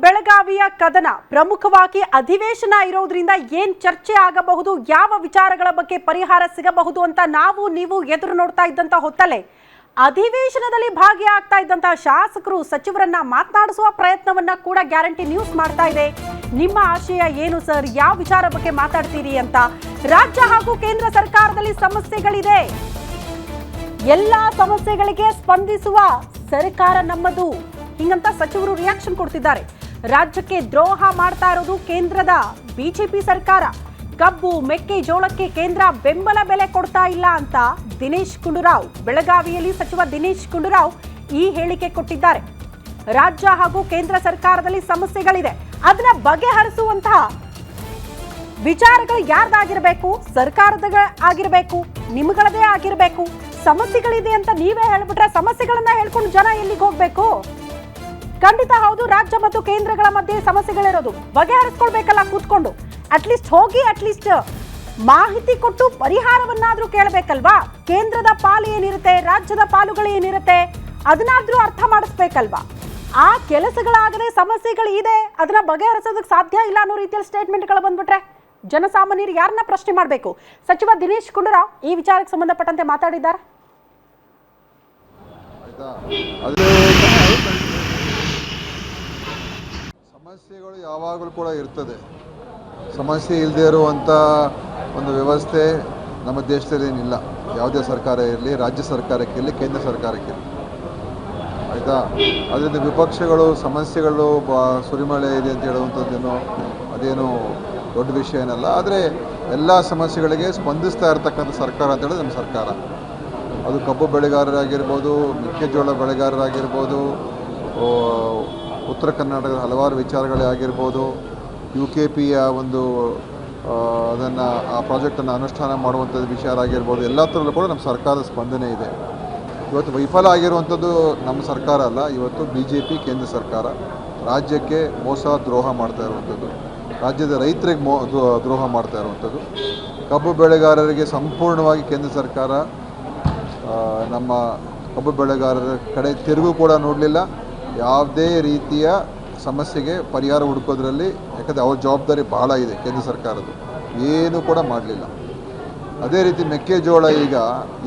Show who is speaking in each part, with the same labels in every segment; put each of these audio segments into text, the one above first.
Speaker 1: ಬೆಳಗಾವಿಯ ಕದನ ಪ್ರಮುಖವಾಗಿ ಅಧಿವೇಶನ ಇರೋದ್ರಿಂದ ಏನ್ ಚರ್ಚೆ ಆಗಬಹುದು, ಯಾವ ವಿಚಾರಗಳ ಬಗ್ಗೆ ಪರಿಹಾರ ಸಿಗಬಹುದು ಅಂತ ನೀವು ಎದುರು ನೋಡ್ತಾ ಇದ್ದಂತ ಹೊತ್ತಲ್ಲೇ ಅಧಿವೇಶನದಲ್ಲಿ ಭಾಗಿಯಾಗ್ತಾ ಇದ್ದಂತಹ ಶಾಸಕರು ಸಚಿವರನ್ನ ಮಾತನಾಡಿಸುವ ಪ್ರಯತ್ನವನ್ನ ಕೂಡ ಗ್ಯಾರಂಟಿ ನ್ಯೂಸ್ ಮಾಡ್ತಾ ಇದೆ. ನಿಮ್ಮ ಆಶಯ ಏನು ಸರ್, ಯಾವ ವಿಚಾರ ಬಗ್ಗೆ ಮಾತಾಡ್ತೀರಿ ಅಂತ. ರಾಜ್ಯ ಹಾಗೂ ಕೇಂದ್ರ ಸರ್ಕಾರದಲ್ಲಿ ಸಮಸ್ಯೆಗಳಿದೆ, ಎಲ್ಲಾ ಸಮಸ್ಯೆಗಳಿಗೆ ಸ್ಪಂದಿಸುವ ಸರ್ಕಾರ ನಮ್ಮದು ಹಿಂಗಂತ ಸಚಿವರು ರಿಯಾಕ್ಷನ್ ಕೊಡ್ತಿದ್ದಾರೆ. ರಾಜ್ಯಕ್ಕೆ ದ್ರೋಹ ಮಾಡ್ತಾ ಇರೋದು ಕೇಂದ್ರದ ಬಿಜೆಪಿ ಸರ್ಕಾರ. ಕಬ್ಬು ಮೆಕ್ಕೆಜೋಳಕ್ಕೆ ಕೇಂದ್ರ ಬೆಂಬಲ ಬೆಲೆ ಕೊಡ್ತಾ ಇಲ್ಲ ಅಂತ ದಿನೇಶ್ ಗುಂಡೂರಾವ್, ಬೆಳಗಾವಿಯಲ್ಲಿ ಸಚಿವ ದಿನೇಶ್ ಗುಂಡೂರಾವ್ ಈ ಹೇಳಿಕೆ ಕೊಟ್ಟಿದ್ದಾರೆ. ರಾಜ್ಯ ಹಾಗೂ ಕೇಂದ್ರ ಸರ್ಕಾರದಲ್ಲಿ ಸಮಸ್ಯೆಗಳಿದೆ, ಅದನ್ನ ಬಗೆಹರಿಸುವಂತಹ ವಿಚಾರಗಳು ಯಾರ್ದಾಗಿರ್ಬೇಕು, ಸರ್ಕಾರದ ಆಗಿರ್ಬೇಕು, ನಿಮ್ಗಳದೇ ಆಗಿರ್ಬೇಕು. ಸಮಸ್ಯೆಗಳಿದೆ ಅಂತ ನೀವೇ ಹೇಳ್ಬಿಟ್ರೆ ಸಮಸ್ಯೆಗಳನ್ನ ಹೇಳ್ಕೊಂಡು ಜನ ಎಲ್ಲಿಗೆ ಹೋಗ್ಬೇಕು? ಖಂಡಿತ ಹೌದು, ರಾಜ್ಯ ಮತ್ತು ಕೇಂದ್ರಗಳ ಮಧ್ಯೆ ಸಮಸ್ಯೆಗಳಿರೋದು, ಬಗೆಹರಿಸ್ಕೊಳ್ಬೇಕಲ್ಲ ಕೂತ್ಕೊಂಡು. ಅಟ್ಲೀಸ್ಟ್ ಹೋಗಿ ಮಾಹಿತಿ ಕೊಟ್ಟು ಪರಿಹಾರವನ್ನಾದ್ರೂ ಕೇಳಬೇಕಲ್ವಾ? ಕೇಂದ್ರದ ಪಾಲು ಏನಿರುತ್ತೆ, ರಾಜ್ಯದ ಪಾಲುಗಳು ಏನಿರುತ್ತೆ, ಅದನ್ನಾದ್ರೂ ಅರ್ಥ ಮಾಡಿಸ್ಬೇಕಲ್ವಾ? ಆ ಕೆಲಸಗಳಾಗದೆ ಸಮಸ್ಯೆಗಳು ಇದೆ, ಅದನ್ನ ಬಗೆಹರಿಸೋದಕ್ಕೆ ಸಾಧ್ಯ ಇಲ್ಲ ಅನ್ನೋ ರೀತಿಯಲ್ಲಿ ಸ್ಟೇಟ್ಮೆಂಟ್ಗಳು ಬಂದ್ಬಿಟ್ರೆ ಜನಸಾಮಾನ್ಯರು ಯಾರನ್ನ ಪ್ರಶ್ನೆ ಮಾಡಬೇಕು? ಸಚಿವ ದಿನೇಶ್ ಗುಂಡೂರಾವ್ ಈ ವಿಚಾರಕ್ಕೆ ಸಂಬಂಧಪಟ್ಟಂತೆ ಮಾತಾಡಿದ್ದಾರೆ.
Speaker 2: ಸಮಸ್ಯೆಗಳು ಯಾವಾಗಲೂ ಕೂಡ ಇರ್ತದೆ. ಸಮಸ್ಯೆ ಇಲ್ಲದೆ ಇರುವಂಥ ಒಂದು ವ್ಯವಸ್ಥೆ ನಮ್ಮ ದೇಶದಲ್ಲೇನಿಲ್ಲ. ಯಾವುದೇ ಸರ್ಕಾರ ಇರಲಿ, ರಾಜ್ಯ ಸರ್ಕಾರಕ್ಕಿರಲಿ, ಕೇಂದ್ರ ಸರ್ಕಾರಕ್ಕಿರಲಿ, ಆಯಿತಾ. ಅದರಿಂದ ವಿಪಕ್ಷಗಳು ಸಮಸ್ಯೆಗಳು ಸುರಿಮಳೆ ಇದೆ ಅಂತ ಹೇಳುವಂಥದ್ದೇನೋ ಅದೇನು ದೊಡ್ಡ ವಿಷಯ ಏನಲ್ಲ. ಆದರೆ ಎಲ್ಲ ಸಮಸ್ಯೆಗಳಿಗೆ ಸ್ಪಂದಿಸ್ತಾ ಇರತಕ್ಕಂಥ ಸರ್ಕಾರ ಅಂತ ಹೇಳಿದ್ರೆ ನಮ್ಮ ಸರ್ಕಾರ. ಅದು ಕಬ್ಬು ಬೆಳೆಗಾರರಾಗಿರ್ಬೋದು, ಮೆಕ್ಕೆಜೋಳ ಬೆಳೆಗಾರರಾಗಿರ್ಬೋದು, ಉತ್ತರ ಕರ್ನಾಟಕದ ಹಲವಾರು ವಿಚಾರಗಳೇ ಆಗಿರ್ಬೋದು, UKPಯ ಒಂದು ಅದನ್ನು ಆ ಪ್ರಾಜೆಕ್ಟನ್ನು ಅನುಷ್ಠಾನ ಮಾಡುವಂಥದ್ದು ವಿಚಾರ ಆಗಿರ್ಬೋದು, ಎಲ್ಲ ಥರಲ್ಲೂ ಕೂಡ ನಮ್ಮ ಸರ್ಕಾರದ ಸ್ಪಂದನೆ ಇದೆ. ಇವತ್ತು ವೈಫಲ ಆಗಿರುವಂಥದ್ದು ನಮ್ಮ ಸರ್ಕಾರ ಅಲ್ಲ, ಇವತ್ತು BJP ಕೇಂದ್ರ ಸರ್ಕಾರ ರಾಜ್ಯಕ್ಕೆ ದ್ರೋಹ ಮಾಡ್ತಾ ಇರುವಂಥದ್ದು, ರಾಜ್ಯದ ರೈತರಿಗೆ ದ್ರೋಹ ಮಾಡ್ತಾ ಇರುವಂಥದ್ದು. ಕಬ್ಬು ಬೆಳೆಗಾರರಿಗೆ ಸಂಪೂರ್ಣವಾಗಿ ಕೇಂದ್ರ ಸರ್ಕಾರ ನಮ್ಮ ಕಬ್ಬು ಬೆಳೆಗಾರರ ಕಡೆ ತಿರುಗೂ ಕೂಡ ನೋಡಲಿಲ್ಲ. ಯಾವುದೇ ರೀತಿಯ ಸಮಸ್ಯೆಗೆ ಪರಿಹಾರ ಹುಡುಕೋದ್ರಲ್ಲಿ, ಯಾಕಂದರೆ ಅವ್ರ ಜವಾಬ್ದಾರಿ ಭಾಳ ಇದೆ ಕೇಂದ್ರ ಸರ್ಕಾರದ್ದು, ಏನೂ ಕೂಡ ಮಾಡಲಿಲ್ಲ. ಅದೇ ರೀತಿ ಮೆಕ್ಕೆಜೋಳ ಈಗ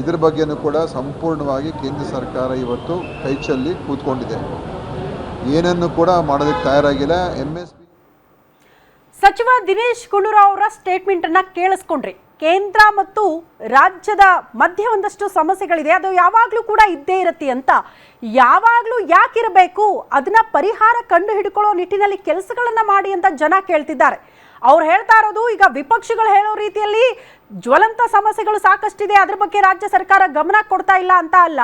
Speaker 2: ಇದ್ರ ಬಗ್ಗೆನೂ ಕೂಡ ಸಂಪೂರ್ಣವಾಗಿ ಕೇಂದ್ರ ಸರ್ಕಾರ ಇವತ್ತು ಕೈಚಲ್ಲಿ ಕೂತ್ಕೊಂಡಿದೆ, ಏನನ್ನು ಕೂಡ ಮಾಡೋದಕ್ಕೆ ತಯಾರಾಗಿಲ್ಲ. MSP
Speaker 1: ಸಚಿವ ದಿನೇಶ್ ಗುಂಡೂರಾವ್ ಅವರ ಸ್ಟೇಟ್ಮೆಂಟ್ ಅನ್ನ ಕೇಳಿಸ್ಕೊಂಡ್ರಿ. ಕೇಂದ್ರ ಮತ್ತು ರಾಜ್ಯದ ಮಧ್ಯೆ ಒಂದಷ್ಟು ಸಮಸ್ಯೆಗಳಿದೆ, ಅದು ಯಾವಾಗಲೂ ಕೂಡ ಇದ್ದೇ ಇರುತ್ತೆ ಅಂತ. ಯಾವಾಗಲೂ ಯಾಕಿರಬೇಕು, ಅದನ್ನ ಪರಿಹಾರ ಕಂಡು ಹಿಡ್ಕೊಳ್ಳೋ ನಿಟ್ಟಿನಲ್ಲಿ ಕೆಲಸಗಳನ್ನ ಮಾಡಿ ಅಂತ ಜನ ಕೇಳ್ತಿದ್ದಾರೆ. ಅವ್ರು ಹೇಳ್ತಾ ಇರೋದು, ಈಗ ವಿಪಕ್ಷಗಳು ಹೇಳೋ ರೀತಿಯಲ್ಲಿ ಜ್ವಲಂತ ಸಮಸ್ಯೆಗಳು ಸಾಕಷ್ಟಿದೆ, ಅದ್ರ ಬಗ್ಗೆ ರಾಜ್ಯ ಸರ್ಕಾರ ಗಮನ ಕೊಡ್ತಾ ಇಲ್ಲ ಅಂತ ಅಲ್ಲ.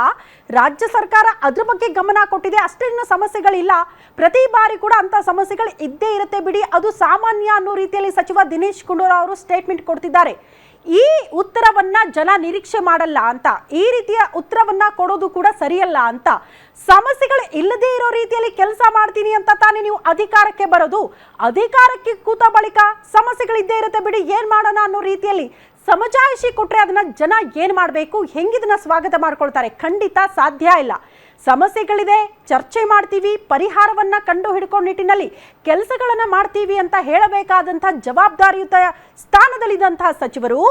Speaker 1: ರಾಜ್ಯ ಸರ್ಕಾರ ಅದ್ರ ಬಗ್ಗೆ ಗಮನ ಕೊಟ್ಟಿದೆ, ಅಷ್ಟೇನು ಸಮಸ್ಯೆಗಳಿಲ್ಲ. ಪ್ರತಿ ಬಾರಿ ಕೂಡ ಅಂತ ಸಮಸ್ಯೆಗಳು ಇದ್ದೇ ಇರುತ್ತೆ ಬಿಡಿ, ಅದು ಸಾಮಾನ್ಯ ಅನ್ನೋ ರೀತಿಯಲ್ಲಿ ಸಚಿವ ದಿನೇಶ್ ಗುಂಡೂರಾವ್ ಅವರು ಸ್ಟೇಟ್ಮೆಂಟ್ ಕೊಡ್ತಿದ್ದಾರೆ. ಈ ಉತ್ತರವನ್ನ ಜನ ನಿರೀಕ್ಷೆ ಮಾಡಲ್ಲ ಅಂತ, ಈ ರೀತಿಯ ಉತ್ತರವನ್ನ ಕೊಡೋದು ಕೂಡ ಸರಿಯಲ್ಲ ಅಂತ. ಸಮಸ್ಯೆಗಳು ಇಲ್ಲದೇ ಇರೋ ರೀತಿಯಲ್ಲಿ ಕೆಲಸ ಮಾಡ್ತೀನಿ ಅಂತ ತಾನೇ ನೀವು ಅಧಿಕಾರಕ್ಕೆ ಬರೋದು. ಅಧಿಕಾರಕ್ಕೆ ಕೂತ ಬಳಿಕ ಸಮಸ್ಯೆಗಳಿದ್ದೇ ಇರುತ್ತೆ ಬಿಡಿ, ಏನ್ ಮಾಡೋಣ ಅನ್ನೋ ರೀತಿಯಲ್ಲಿ ಸಮಜಾಯಿಷಿ ಕೊಟ್ರೆ ಅದನ್ನ ಜನ ಏನ್ ಮಾಡಬೇಕು, ಹೆಂಗಿದನ್ನ ಸ್ವಾಗತ ಮಾಡ್ಕೊಳ್ತಾರೆ? ಖಂಡಿತ ಸಾಧ್ಯ ಇಲ್ಲ. ಸಮಸ್ಯೆಗಳಿದೆ, ಚರ್ಚೆ ಮಾಡ್ತೀವಿ, ಪರಿಹಾರವನ್ನ ಕಂಡು ಹಿಡ್ಕೊಂಡು ನಿಟ್ಟಿನಲ್ಲಿ ಕೆಲಸಗಳನ್ನ ಮಾಡ್ತೀವಿ ಅಂತ ಹೇಳಬೇಕಾದಂತಹ ಜವಾಬ್ದಾರಿಯುತ ಸ್ಥಾನದಲ್ಲಿದ್ದಂತಹ ಸಚಿವರು,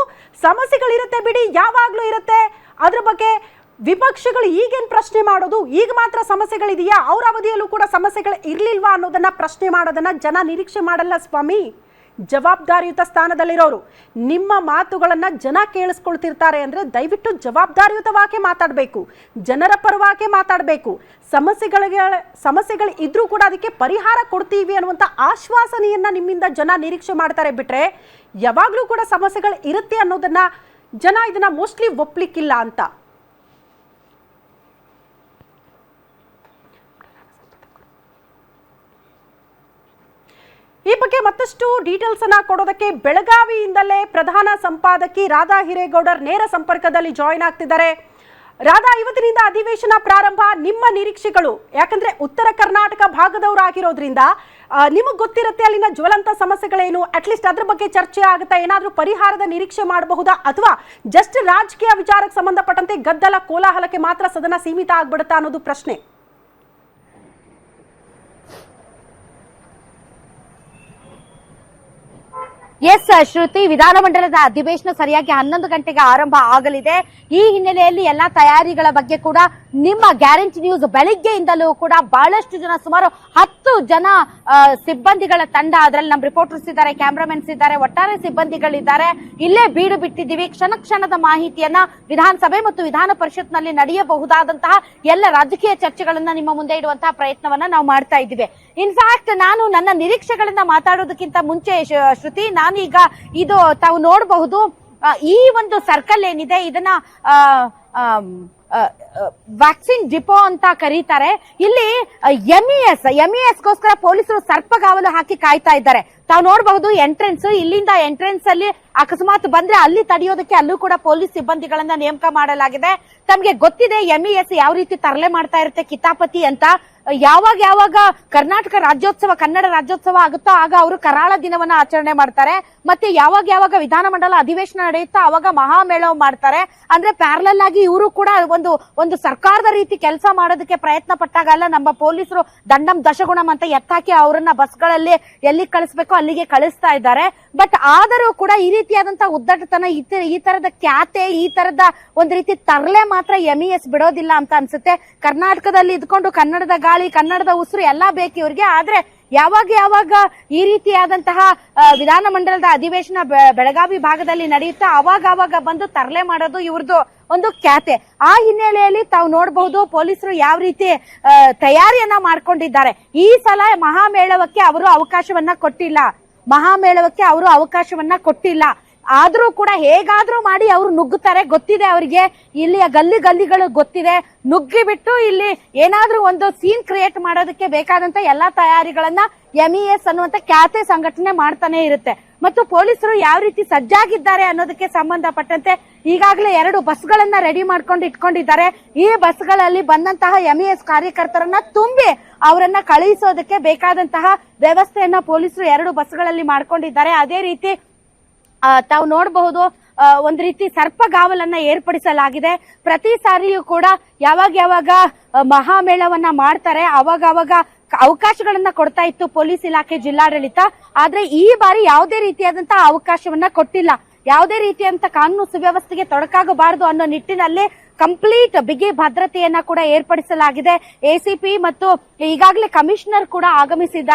Speaker 1: ಸಮಸ್ಯೆಗಳಿರುತ್ತೆ ಬಿಡಿ, ಯಾವಾಗ್ಲೂ ಇರುತ್ತೆ, ಅದ್ರ ಬಗ್ಗೆ ವಿಪಕ್ಷಗಳು ಈಗೇನು ಪ್ರಶ್ನೆ ಮಾಡೋದು, ಈಗ ಮಾತ್ರ ಸಮಸ್ಯೆಗಳಿದೆಯಾ, ಅವರ ಅವಧಿಯಲ್ಲೂ ಕೂಡ ಸಮಸ್ಯೆಗಳು ಇರ್ಲಿಲ್ವಾ ಅನ್ನೋದನ್ನ ಪ್ರಶ್ನೆ ಮಾಡೋದನ್ನ ಜನ ನಿರೀಕ್ಷೆ ಮಾಡಲ್ಲ ಸ್ವಾಮಿ. ಜವಾಬ್ದಾರಿಯುತ ಸ್ಥಾನದಲ್ಲಿರೋರು ನಿಮ್ಮ ಮಾತುಗಳನ್ನ ಜನ ಕೇಳಿಸ್ಕೊಳ್ತಿರ್ತಾರೆ ಅಂದ್ರೆ ದಯವಿಟ್ಟು ಜವಾಬ್ದಾರಿಯುತವಾಗಿ ಮಾತಾಡಬೇಕು, ಜನರ ಪರವಾಗಿ ಮಾತಾಡಬೇಕು. ಸಮಸ್ಯೆಗಳು ಇದ್ರೂ ಕೂಡ ಅದಕ್ಕೆ ಪರಿಹಾರ ಕೊಡ್ತೀವಿ ಅನ್ನುವಂಥ ಆಶ್ವಾಸನೆಯನ್ನ ನಿಮ್ಮಿಂದ ಜನ ನಿರೀಕ್ಷೆ ಮಾಡ್ತಾರೆ ಬಿಟ್ರೆ, ಯಾವಾಗಲೂ ಕೂಡ ಸಮಸ್ಯೆಗಳು ಇರುತ್ತೆ ಅನ್ನೋದನ್ನ ಜನ ಇದನ್ನ ಮೋಸ್ಟ್ಲಿ ಒಪ್ಲಿಕ್ಕಿಲ್ಲ ಅಂತ. ಈ ಬಗ್ಗೆ ಮತ್ತಷ್ಟು ಡೀಟೇಲ್ಸ್ ಅನ್ನ ಕೊಡೋದಕ್ಕೆ ಬೆಳಗಾವಿಯಿಂದಲೇ ಪ್ರಧಾನ ಸಂಪಾದಕಿ ರಾಧಾ ಹಿರೇಗೌಡರ್ ನೇರ ಸಂಪರ್ಕದಲ್ಲಿ ಜಾಯಿನ್ ಆಗ್ತಿದ್ದಾರೆ. ರಾಧಾ, ಇವತ್ತಿನಿಂದ ಅಧಿವೇಶನ ಪ್ರಾರಂಭ, ನಿಮ್ಮ ನಿರೀಕ್ಷೆಗಳು? ಯಾಕಂದ್ರೆ ಉತ್ತರ ಕರ್ನಾಟಕ ಭಾಗದವರಾಗಿರೋದ್ರಿಂದ ನಿಮಗೆ ಗೊತ್ತಿರುತ್ತೆ ಅಲ್ಲಿನ ಜ್ವಲಂತ ಸಮಸ್ಯೆಗಳೇನು, ಅಟ್ಲೀಸ್ಟ್ ಅದ್ರ ಬಗ್ಗೆ ಚರ್ಚೆ ಆಗುತ್ತಾ, ಏನಾದ್ರೂ ಪರಿಹಾರದ ನಿರೀಕ್ಷೆ ಮಾಡಬಹುದಾ, ಅಥವಾ ಜಸ್ಟ್ ರಾಜಕೀಯ ವಿಚಾರಕ್ಕೆ ಸಂಬಂಧಪಟ್ಟಂತೆ ಗದ್ದಲ ಕೋಲಾಹಲಕ್ಕೆ ಮಾತ್ರ ಸದನ ಸೀಮಿತ ಆಗ್ಬಿಡುತ್ತಾ ಅನ್ನೋದು ಪ್ರಶ್ನೆ.
Speaker 3: ಎಸ್ ಶ್ರುತಿ, ವಿಧಾನಮಂಡಲದ ಅಧಿವೇಶನ ಸರಿಯಾಗಿ 11 ಗಂಟೆಗೆ ಆರಂಭ ಆಗಲಿದೆ. ಈ ಹಿನ್ನೆಲೆಯಲ್ಲಿ ಎಲ್ಲಾ ತಯಾರಿಗಳ ಬಗ್ಗೆ ಕೂಡ ನಿಮ್ಮ ಗ್ಯಾರಂಟಿ ನ್ಯೂಸ್ ಬೆಳಿಗ್ಗೆಯಿಂದಲೂ ಕೂಡ ಬಹಳಷ್ಟು ಜನ, ಸುಮಾರು 10 ಜನ ಸಿಬ್ಬಂದಿಗಳ ತಂಡ, ಅದರಲ್ಲಿ ನಮ್ಮ ರಿಪೋರ್ಟರ್ಸ್ ಇದ್ದಾರೆ, ಕ್ಯಾಮ್ರಾಮನ್ಸ್ ಇದ್ದಾರೆ, ಒಟ್ಟಾರೆ ಸಿಬ್ಬಂದಿಗಳಿದ್ದಾರೆ. ಇಲ್ಲೇ ಬೀಡು ಬಿಟ್ಟಿದ್ದೀವಿ. ಕ್ಷಣ ಕ್ಷಣದ ಮಾಹಿತಿಯನ್ನ ವಿಧಾನಸಭೆ ಮತ್ತು ವಿಧಾನ ಪರಿಷತ್ನಲ್ಲಿ ನಡೆಯಬಹುದಾದಂತಹ ಎಲ್ಲ ರಾಜಕೀಯ ಚರ್ಚೆಗಳನ್ನ ನಿಮ್ಮ ಮುಂದೆ ಇಡುವಂತಹ ಪ್ರಯತ್ನವನ್ನ ನಾವು ಮಾಡ್ತಾ ಇದ್ದೀವಿ. ಇನ್ಫ್ಯಾಕ್ಟ್ ನಾನು ನನ್ನ ನಿರೀಕ್ಷೆಗಳನ್ನ ಮಾತಾಡೋದಕ್ಕಿಂತ ಮುಂಚೆ ಶ್ರುತಿ, ನಾನೀಗ ಇದು ತಾವು ನೋಡಬಹುದು, ಈ ಒಂದು ಸರ್ಕಲ್ ಏನಿದೆ ಇದನ್ನ ವ್ಯಾಕ್ಸಿನ್ ಡಿಪೋ ಅಂತ ಕರೀತಾರೆ. ಇಲ್ಲಿ ಎಂಇಎಸ್ ಗೋಸ್ಕರ ಪೊಲೀಸರು ಸರ್ಪಗಾವಲು ಹಾಕಿ ಕಾಯ್ತಾ ಇದ್ದಾರೆ. ತಾವು ನೋಡಬಹುದು ಎಂಟ್ರೆನ್ಸ್, ಇಲ್ಲಿಂದ ಎಂಟ್ರೆನ್ಸ್ ಅಲ್ಲಿ ಅಕಸ್ಮಾತ್ ಬಂದ್ರೆ ಅಲ್ಲಿ ತಡೆಯೋದಕ್ಕೆ ಅಲ್ಲೂ ಕೂಡ ಪೊಲೀಸ್ ಸಿಬ್ಬಂದಿಗಳನ್ನ ನೇಮಕ ಮಾಡಲಾಗಿದೆ. ತಮ್ಗೆ ಗೊತ್ತಿದೆ ಎಂಇಎಸ್ ಯಾವ ರೀತಿ ತರಲೆ ಮಾಡ್ತಾ ಇರುತ್ತೆ ಕಿತಾಪತಿ ಅಂತ. ಯಾವಾಗ ಕರ್ನಾಟಕ ರಾಜ್ಯೋತ್ಸವ, ಕನ್ನಡ ರಾಜ್ಯೋತ್ಸವ ಆಗುತ್ತೋ ಆಗ ಅವರು ಕರಾಳ ದಿನವನ್ನ ಆಚರಣೆ ಮಾಡ್ತಾರೆ. ಮತ್ತೆ ಯಾವಾಗ ವಿಧಾನಮಂಡಲ ಅಧಿವೇಶನ ನಡೆಯುತ್ತೋ ಅವಾಗ ಮಹಾಮೇಳವ ಮಾಡ್ತಾರೆ. ಅಂದ್ರೆ ಪ್ಯಾರಲಲ್ ಆಗಿ ಇವರು ಕೂಡ ಒಂದು ಸರ್ಕಾರದ ರೀತಿ ಕೆಲಸ ಮಾಡೋದಕ್ಕೆ ಪ್ರಯತ್ನ ಪಟ್ಟಾಗಲ್ಲ, ನಮ್ಮ ಪೊಲೀಸರು ದಂಡಂ ದಶಗುಣಂ ಅಂತ ಎತ್ತಾಕಿ ಅವರನ್ನ ಬಸ್ಗಳಲ್ಲಿ ಎಲ್ಲಿ ಕಳಿಸ್ಬೇಕೋ ಅಲ್ಲಿಗೆ ಕಳಿಸ್ತಾ ಇದ್ದಾರೆ. ಬಟ್ ಆದರೂ ಕೂಡ ಈ ರೀತಿಯಾದಂತಹ ಉದ್ದಟತನ, ಈ ತರದ ಖ್ಯಾತೆ, ಈ ತರದ ಒಂದು ರೀತಿ ತರಲೆ ಮಾತ್ರ ಎಂಇಎಸ್ ಬಿಡೋದಿಲ್ಲ ಅಂತ ಅನ್ಸುತ್ತೆ. ಕರ್ನಾಟಕದಲ್ಲಿ ಇದ್ಕೊಂಡು ಕನ್ನಡದ ಗಾಳಿ, ಕನ್ನಡದ ಉಸಿರು ಎಲ್ಲಾ ಬೇಕು ಇವ್ರಿಗೆ. ಆದ್ರೆ ಯಾವಾಗ ಈ ರೀತಿಯಾದಂತಹ ವಿಧಾನಮಂಡಲದ ಅಧಿವೇಶನ ಬೆಳಗಾವಿ ಭಾಗದಲ್ಲಿ ನಡೆಯುತ್ತಾ ಅವಾಗ ಬಂದು ತರಲೆ ಮಾಡೋದು ಇವ್ರದ್ದು ಒಂದು ಖ್ಯಾತೆ. ಆ ಹಿನ್ನೆಲೆಯಲ್ಲಿ ತಾವು ನೋಡಬಹುದು ಪೊಲೀಸರು ಯಾವ ರೀತಿ ತಯಾರಿಯನ್ನ ಮಾಡ್ಕೊಂಡಿದ್ದಾರೆ. ಈ ಸಲ ಮಹಾಮೇಳವಕ್ಕೆ ಅವರು ಅವಕಾಶವನ್ನ ಕೊಟ್ಟಿಲ್ಲ. ಆದ್ರೂ ಕೂಡ ಹೇಗಾದ್ರೂ ಮಾಡಿ ಅವರು ನುಗ್ಗುತ್ತಾರೆ. ಗೊತ್ತಿದೆ ಅವರಿಗೆ, ಇಲ್ಲಿಯ ಗಲ್ಲಿಗಳು ಗೊತ್ತಿದೆ. ನುಗ್ಗಿ ಬಿಟ್ಟು ಇಲ್ಲಿ ಏನಾದ್ರೂ ಒಂದು ಸೀನ್ ಕ್ರಿಯೇಟ್ ಮಾಡೋದಕ್ಕೆ ಬೇಕಾದಂತ ಎಲ್ಲಾ ತಯಾರಿಗಳನ್ನ ಎಂಇಎಸ್ ಅನ್ನುವಂತ ಖ್ಯಾತೆ ಸಂಘಟನೆ ಮಾಡ್ತಾನೆ ಇರುತ್ತೆ. ಮತ್ತು ಪೊಲೀಸರು ಯಾವ ರೀತಿ ಸಜ್ಜಾಗಿದ್ದಾರೆ ಅನ್ನೋದಕ್ಕೆ ಸಂಬಂಧಪಟ್ಟಂತೆ ಈಗಾಗಲೇ 2 ಬಸ್ಗಳನ್ನ ರೆಡಿ ಮಾಡ್ಕೊಂಡು ಇಟ್ಕೊಂಡಿದ್ದಾರೆ. ಈ ಬಸ್ಗಳಲ್ಲಿ ಬಂದಂತಹ ಎಂಇಎಸ್ ಕಾರ್ಯಕರ್ತರನ್ನ ತುಂಬಿ ಅವರನ್ನ ಕಳುಹಿಸೋದಕ್ಕೆ ಬೇಕಾದಂತಹ ವ್ಯವಸ್ಥೆಯನ್ನ ಪೊಲೀಸರು 2 ಬಸ್ಗಳಲ್ಲಿ ಮಾಡ್ಕೊಂಡಿದ್ದಾರೆ. ಅದೇ ರೀತಿ ತಾವು ನೋಡಬಹುದು ಒಂದು ರೀತಿ ಸರ್ಪಗಾವಲನ್ನ ಏರ್ಪಡಿಸಲಾಗಿದೆ. ಪ್ರತಿ ಸಾರಿಯೂ ಕೂಡ ಯಾವಾಗ ಮಹಾಮೇಳವನ್ನ ಮಾಡ್ತಾರೆ ಅವಾಗ ಅವಕಾಶಗಳನ್ನ ಕೊಡ್ತಾ ಇತ್ತು ಪೊಲೀಸ್ ಇಲಾಖೆ, ಜಿಲ್ಲಾಡಳಿತ. ಆದ್ರೆ ಈ ಬಾರಿ ಯಾವುದೇ ರೀತಿಯಾದಂತಹ ಅವಕಾಶವನ್ನ ಕೊಟ್ಟಿಲ್ಲ. ಯಾವುದೇ ರೀತಿಯಂತ ಕಾನೂನು ಸುವ್ಯವಸ್ಥೆಗೆ ತೊಡಕಾಗಬಾರದು ಅನ್ನೋ ನಿಟ್ಟಿನಲ್ಲಿ ಕಂಪ್ಲೀಟ್ ಬಿಗಿ ಭದ್ರತೆಯನ್ನ ಕೂಡ ಏರ್ಪಡಿಸಲಾಗಿದೆ. ಎಸಿಪಿ ಮತ್ತು ಈಗಾಗಲೇ ಕಮಿಷನರ್ ಕೂಡ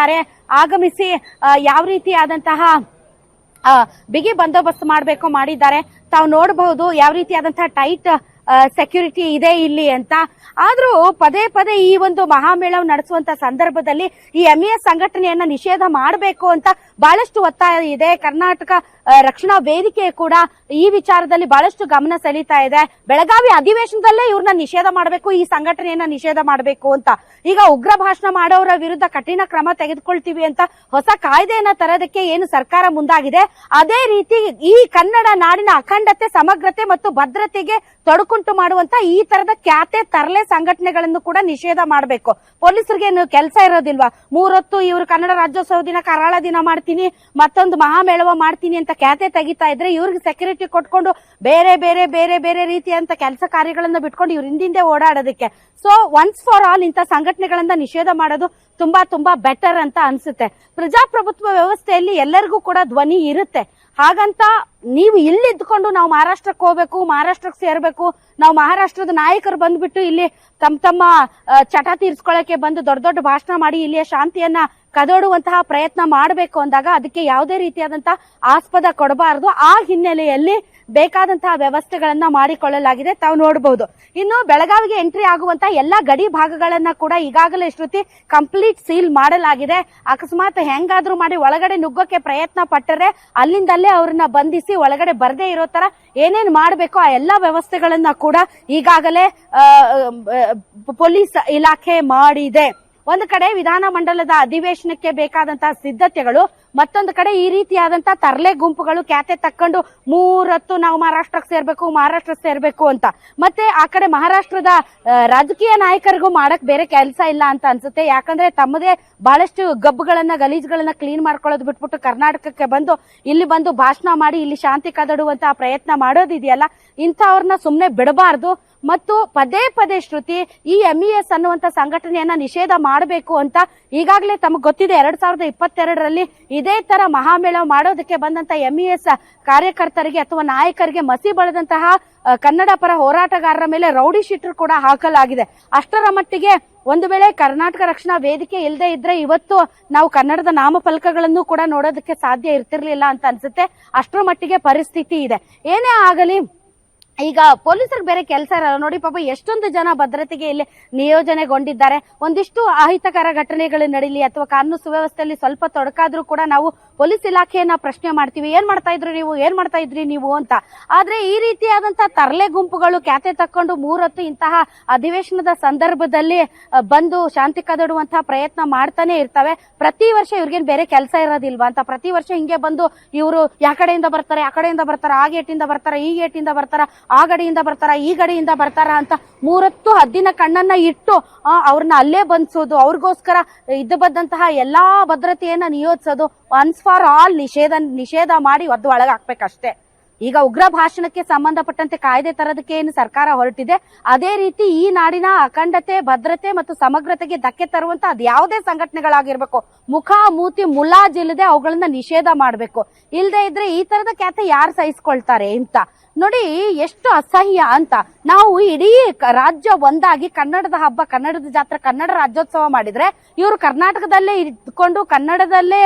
Speaker 3: ಆಗಮಿಸಿ ಯಾವ ರೀತಿಯಾದಂತಹ ಬಿಗಿ ಬಂದೋಬಸ್ತ್ ಮಾಡಿದ್ದಾರೆ. ತಾವು ನೋಡಬಹುದು ಯಾವ ರೀತಿಯಾದಂತಹ ಟೈಟ್ ಸೆಕ್ಯೂರಿಟಿ ಇದೆ ಇಲ್ಲಿ ಅಂತ. ಆದ್ರೂ ಪದೇ ಈ ಒಂದು ಮಹಾಮೇಳವ ನಡೆಸುವಂತ ಸಂದರ್ಭದಲ್ಲಿ ಈ ಎಂಇಎಸ್ ಸಂಘಟನೆಯನ್ನ ನಿಷೇಧ ಮಾಡಬೇಕು ಅಂತ ಬಹಳಷ್ಟು ಒತ್ತಾಯ ಇದೆ. ಕರ್ನಾಟಕ ರಕ್ಷಣಾ ವೇದಿಕೆ ಕೂಡ ಈ ವಿಚಾರದಲ್ಲಿ ಬಹಳಷ್ಟು ಗಮನ ಸೆಳೀತಾ ಇದೆ. ಬೆಳಗಾವಿ ಅಧಿವೇಶನದಲ್ಲೇ ಇವ್ರನ್ನ ನಿಷೇಧ ಮಾಡಬೇಕು, ಈ ಸಂಘಟನೆಯನ್ನ ನಿಷೇಧ ಮಾಡಬೇಕು ಅಂತ. ಈಗ ಉಗ್ರ ಭಾಷಣ ಮಾಡೋರ ವಿರುದ್ಧ ಕಠಿಣ ಕ್ರಮ ತೆಗೆದುಕೊಳ್ತೀವಿ ಅಂತ ಹೊಸ ಕಾಯ್ದೆಯನ್ನ ತರೋದಕ್ಕೆ ಏನು ಸರ್ಕಾರ ಮುಂದಾಗಿದೆ, ಅದೇ ರೀತಿ ಈ ಕನ್ನಡ ನಾಡಿನ ಅಖಂಡತೆ, ಸಮಗ್ರತೆ ಮತ್ತು ಭದ್ರತೆಗೆ ತೊಡಕುಂಟು ಮಾಡುವಂತ ಈ ತರದ ಖ್ಯಾತೆ ತರಲೆ ಸಂಘಟನೆಗಳನ್ನು ಕೂಡ ನಿಷೇಧ ಮಾಡಬೇಕು. ಪೊಲೀಸರಿಗೆ ಕೆಲಸ ಇರೋದಿಲ್ವಾ? 3 ಹೊತ್ತು ಇವರು ಕನ್ನಡ ರಾಜ್ಯೋತ್ಸವ ದಿನ ಕರಾಳ ದಿನ ಮಾಡ್ತೀನಿ, ಮತ್ತೊಂದು ಮಹಾಮೇಳವ ಮಾಡ್ತೀನಿ ಅಂತ ಖ್ಯಾತೆ ತೆಗಿತಾ ಇದ್ರೆ ಇವ್ರಿಗೆ ಸೆಕ್ಯೂರಿಟಿ ಕೊಟ್ಕೊಂಡು ಬೇರೆ ರೀತಿಯಂತ ಕೆಲಸ ಕಾರ್ಯಗಳನ್ನ ಬಿಟ್ಕೊಂಡು ಇವ್ರ ಹಿಂದಿಂದೆ ಓಡಾಡೋದಕ್ಕೆ. ಸೊ ಒನ್ಸ್ ಫಾರ್ ಆಲ್ ಇಂಥ ಸಂಘಟನೆಗಳನ್ನ ನಿಷೇಧ ಮಾಡೋದು ತುಂಬಾ ಬೆಟರ್ ಅಂತ ಅನ್ಸುತ್ತೆ. ಪ್ರಜಾಪ್ರಭುತ್ವ ವ್ಯವಸ್ಥೆಯಲ್ಲಿ ಎಲ್ಲರಿಗೂ ಕೂಡ ಧ್ವನಿ ಇರುತ್ತೆ. ಹಾಗಂತ ನೀವು ಇಲ್ಲಿದ್ದುಕೊಂಡು ನಾವು ಮಹಾರಾಷ್ಟ್ರಕ್ಕೆ ಹೋಗ್ಬೇಕು, ಮಹಾರಾಷ್ಟ್ರಕ್ಕೆ ಸೇರ್ಬೇಕು, ನಾವು ಮಹಾರಾಷ್ಟ್ರದ ನಾಯಕರು ಬಂದ್ಬಿಟ್ಟು ಇಲ್ಲಿ ತಮ್ಮ ಚಟ ತೀರ್ಸ್ಕೊಳ್ಳಕ್ಕೆ ಬಂದು ದೊಡ್ಡ ಭಾಷಣ ಮಾಡಿ ಇಲ್ಲಿಯ ಶಾಂತಿಯನ್ನ ಕದೋಡುವಂತಹ ಪ್ರಯತ್ನ ಮಾಡಬೇಕು ಅಂದಾಗ ಅದಕ್ಕೆ ಯಾವುದೇ ರೀತಿಯಾದಂತಹ ಆಸ್ಪದ ಕೊಡಬಾರದು. ಆ ಹಿನ್ನೆಲೆಯಲ್ಲಿ ಬೇಕಾದಂತಹ ವ್ಯವಸ್ಥೆಗಳನ್ನ ಮಾಡಿಕೊಳ್ಳಲಾಗಿದೆ. ತಾವು ನೋಡಬಹುದು. ಇನ್ನು ಬೆಳಗಾವಿಗೆ ಎಂಟ್ರಿ ಆಗುವಂತಹ ಎಲ್ಲಾ ಗಡಿ ಭಾಗಗಳನ್ನ ಕೂಡ ಈಗಾಗಲೇ ಶ್ರುತಿ ಕಂಪ್ಲೀಟ್ ಸೀಲ್ ಮಾಡಲಾಗಿದೆ. ಅಕಸ್ಮಾತ್ ಹೆಂಗಾದ್ರೂ ಮಾಡಿ ಒಳಗಡೆ ನುಗ್ಗೋಕೆ ಪ್ರಯತ್ನ ಪಟ್ಟರೆ ಅಲ್ಲಿಂದಲ್ಲೇ ಅವ್ರನ್ನ ಬಂಧಿಸಿ ಒಳಗಡೆ ಬರದೇ ಇರೋ ತರ ಏನೇನ್ ಮಾಡಬೇಕು ಆ ಎಲ್ಲಾ ವ್ಯವಸ್ಥೆಗಳನ್ನ ಕೂಡ ಈಗಾಗಲೇ ಪೊಲೀಸ್ ಇಲಾಖೆ ಮಾಡಿದೆ. ಒಂದು ಕಡೆ ವಿಧಾನಮಂಡಲದ ಅಧಿವೇಶನಕ್ಕೆ ಬೇಕಾದಂತಹ ಸಿದ್ಧತೆಗಳು, ಮತ್ತೊಂದು ಕಡೆ ಈ ರೀತಿಯಾದಂತಹ ತರಲೆ ಗುಂಪುಗಳು ಖ್ಯಾತೆ ತಕ್ಕೊಂಡು 3 ಹೊತ್ತು ನಾವು ಮಹಾರಾಷ್ಟ್ರಕ್ಕೆ ಸೇರ್ಬೇಕು ಅಂತ. ಮತ್ತೆ ಆ ಕಡೆ ಮಹಾರಾಷ್ಟ್ರದ ರಾಜಕೀಯ ನಾಯಕರಿಗೂ ಮಾಡಕ್ ಬೇರೆ ಕೆಲಸ ಇಲ್ಲ ಅಂತ ಅನ್ಸುತ್ತೆ. ಯಾಕಂದ್ರೆ ತಮ್ಮದೇ ಬಹಳಷ್ಟು ಗಬ್ಬುಗಳನ್ನ, ಗಲೀಜುಗಳನ್ನ ಕ್ಲೀನ್ ಮಾಡ್ಕೊಳ್ಳೋದು ಬಿಟ್ಬಿಟ್ಟು ಕರ್ನಾಟಕಕ್ಕೆ ಇಲ್ಲಿ ಬಂದು ಭಾಷಣ ಮಾಡಿ ಇಲ್ಲಿ ಶಾಂತಿ ಕದಡುವಂತಹ ಪ್ರಯತ್ನ ಮಾಡೋದಿದೆಯಲ್ಲ, ಇಂಥವ್ರನ್ನ ಸುಮ್ನೆ ಬಿಡಬಾರ್ದು. ಮತ್ತು ಪದೇ ಪದೇ ಶ್ರುತಿ ಈ MES ಅನ್ನುವಂತ ಸಂಘಟನೆಯನ್ನ ನಿಷೇಧ ಮಾಡಬೇಕು ಅಂತ ಈಗಾಗಲೇ ತಮಗೆ ಗೊತ್ತಿದೆ. 2022ರಲ್ಲಿ ಇದೇ ತರ ಮಹಾಮೇಳ ಮಾಡೋದಕ್ಕೆ ಬಂದಂತ MES ಕಾರ್ಯಕರ್ತರಿಗೆ ಅಥವಾ ನಾಯಕರಿಗೆ ಮಸಿ ಬಳಿದಂತಹ ಕನ್ನಡ ಪರ ಹೋರಾಟಗಾರರ ಮೇಲೆ ರೌಡಿ ಶೀಟರ್ ಕೂಡ ಹಾಕಲಾಗಿದೆ. ಅಷ್ಟರ ಮಟ್ಟಿಗೆ ಒಂದು ವೇಳೆ ಕರ್ನಾಟಕ ರಕ್ಷಣಾ ವೇದಿಕೆ ಇಲ್ಲದೆ ಇದ್ರೆ ಇವತ್ತು ನಾವು ಕನ್ನಡದ ನಾಮಫಲಕಗಳನ್ನು ಕೂಡ ನೋಡೋದಕ್ಕೆ ಸಾಧ್ಯ ಇರ್ತಿರ್ಲಿಲ್ಲ ಅಂತ ಅನ್ಸುತ್ತೆ. ಅಷ್ಟರ ಮಟ್ಟಿಗೆ ಪರಿಸ್ಥಿತಿ ಇದೆ. ಏನೇ ಆಗಲಿ, ಈಗ ಪೊಲೀಸರಿಗೆ ಬೇರೆ ಕೆಲಸ ಇರಲ್ಲ ನೋಡಿ. ಪಾಪ ಎಷ್ಟೊಂದು ಜನ ಭದ್ರತೆಗೆ ಇಲ್ಲಿ ನಿಯೋಜನೆಗೊಂಡಿದ್ದಾರೆ. ಒಂದಿಷ್ಟು ಅಹಿತಕರ ಘಟನೆಗಳು ನಡೀಲಿ ಅಥವಾ ಕಾನೂನು ಸುವ್ಯವಸ್ಥೆಯಲ್ಲಿ ಸ್ವಲ್ಪ ತೊಡಕಾದ್ರೂ ಕೂಡ ನಾವು ಪೊಲೀಸ್ ಇಲಾಖೆಯನ್ನ ಪ್ರಶ್ನೆ ಮಾಡ್ತೀವಿ, ಏನ್ ಮಾಡ್ತಾ ಇದ್ರಿ ನೀವು ಅಂತ. ಆದ್ರೆ ಈ ರೀತಿಯಾದಂತಹ ತರಲೆ ಗುಂಪುಗಳು ಖ್ಯಾತೆ ತಕ್ಕೊಂಡು 3 ಹೊತ್ತು ಇಂತಹ ಅಧಿವೇಶನದ ಸಂದರ್ಭದಲ್ಲಿ ಬಂದು ಶಾಂತಿ ಕದಡುವಂತಹ ಪ್ರಯತ್ನ ಮಾಡ್ತಾನೆ ಇರ್ತವೆ. ಪ್ರತಿ ವರ್ಷ ಇವ್ರಿಗೇನ್ ಬೇರೆ ಕೆಲಸ ಇರೋದಿಲ್ವಾ ಅಂತ ಪ್ರತಿ ವರ್ಷ ಹಿಂಗೆ ಬಂದು ಇವರು ಆ ಕಡೆಯಿಂದ ಬರ್ತಾರೆ, ಆ ಗೇಟಿಂದ ಬರ್ತಾರೆ, ಈ ಗೇಟಿಂದ ಬರ್ತಾರ, ಆ ಗಡಿಯಿಂದ ಬರ್ತಾರ, ಈ ಗಡಿಯಿಂದ ಬರ್ತಾರ ಅಂತ 3 ಹೊತ್ತು ಹದ್ದಿನ ಕಣ್ಣನ್ನ ಇಟ್ಟು ಅವ್ರನ್ನ ಅಲ್ಲೇ ಬಂಧಿಸೋದು, ಅವ್ರಿಗೋಸ್ಕರ ಇದ್ದ ಬಂದಂತಹ ಎಲ್ಲಾ ಭದ್ರತೆಯನ್ನ ನಿಯೋಜಿಸೋದು, ಒನ್ಸ್ ಫಾರ್ ಆಲ್ ನಿಷೇಧ ಮಾಡಿ ಒದ್ದು ಒಳಗೆ ಹಾಕ್ಬೇಕಷ್ಟೇ. ಈಗ ಉಗ್ರ ಭಾಷಣಕ್ಕೆ ಸಂಬಂಧಪಟ್ಟಂತೆ ಕಾಯ್ದೆ ತರೋದಕ್ಕೆ ಏನು ಸರ್ಕಾರ ಹೊರಟಿದೆ, ಅದೇ ರೀತಿ ಈ ನಾಡಿನ ಅಖಂಡತೆ, ಭದ್ರತೆ ಮತ್ತು ಸಮಗ್ರತೆಗೆ ಧಕ್ಕೆ ತರುವಂತ ಅದ್ ಯಾವುದೇ ಸಂಘಟನೆಗಳಾಗಿರ್ಬೇಕು, ಮುಖ ಮೂತಿ ಮುಲಾಜಿಲ್ಲದೆ ಅವುಗಳನ್ನ ನಿಷೇಧ ಮಾಡಬೇಕು. ಇಲ್ಲದೆ ಇದ್ರೆ ಈ ತರದ ಖ್ಯಾತೆ ಯಾರು ಸಹಿಸ್ಕೊಳ್ತಾರೆ ಅಂತ ನೋಡಿ. ಎಷ್ಟು ಅಸಹ್ಯ ಅಂತ. ನಾವು ಇಡೀ ರಾಜ್ಯ ಒಂದಾಗಿ ಕನ್ನಡದ ಹಬ್ಬ, ಕನ್ನಡದ ಜಾತ್ರೆ, ಕನ್ನಡ ರಾಜ್ಯೋತ್ಸವ ಮಾಡಿದ್ರೆ ಇವರು ಕರ್ನಾಟಕದಲ್ಲೇ ಇದ್ಕೊಂಡು ಕನ್ನಡದಲ್ಲೇ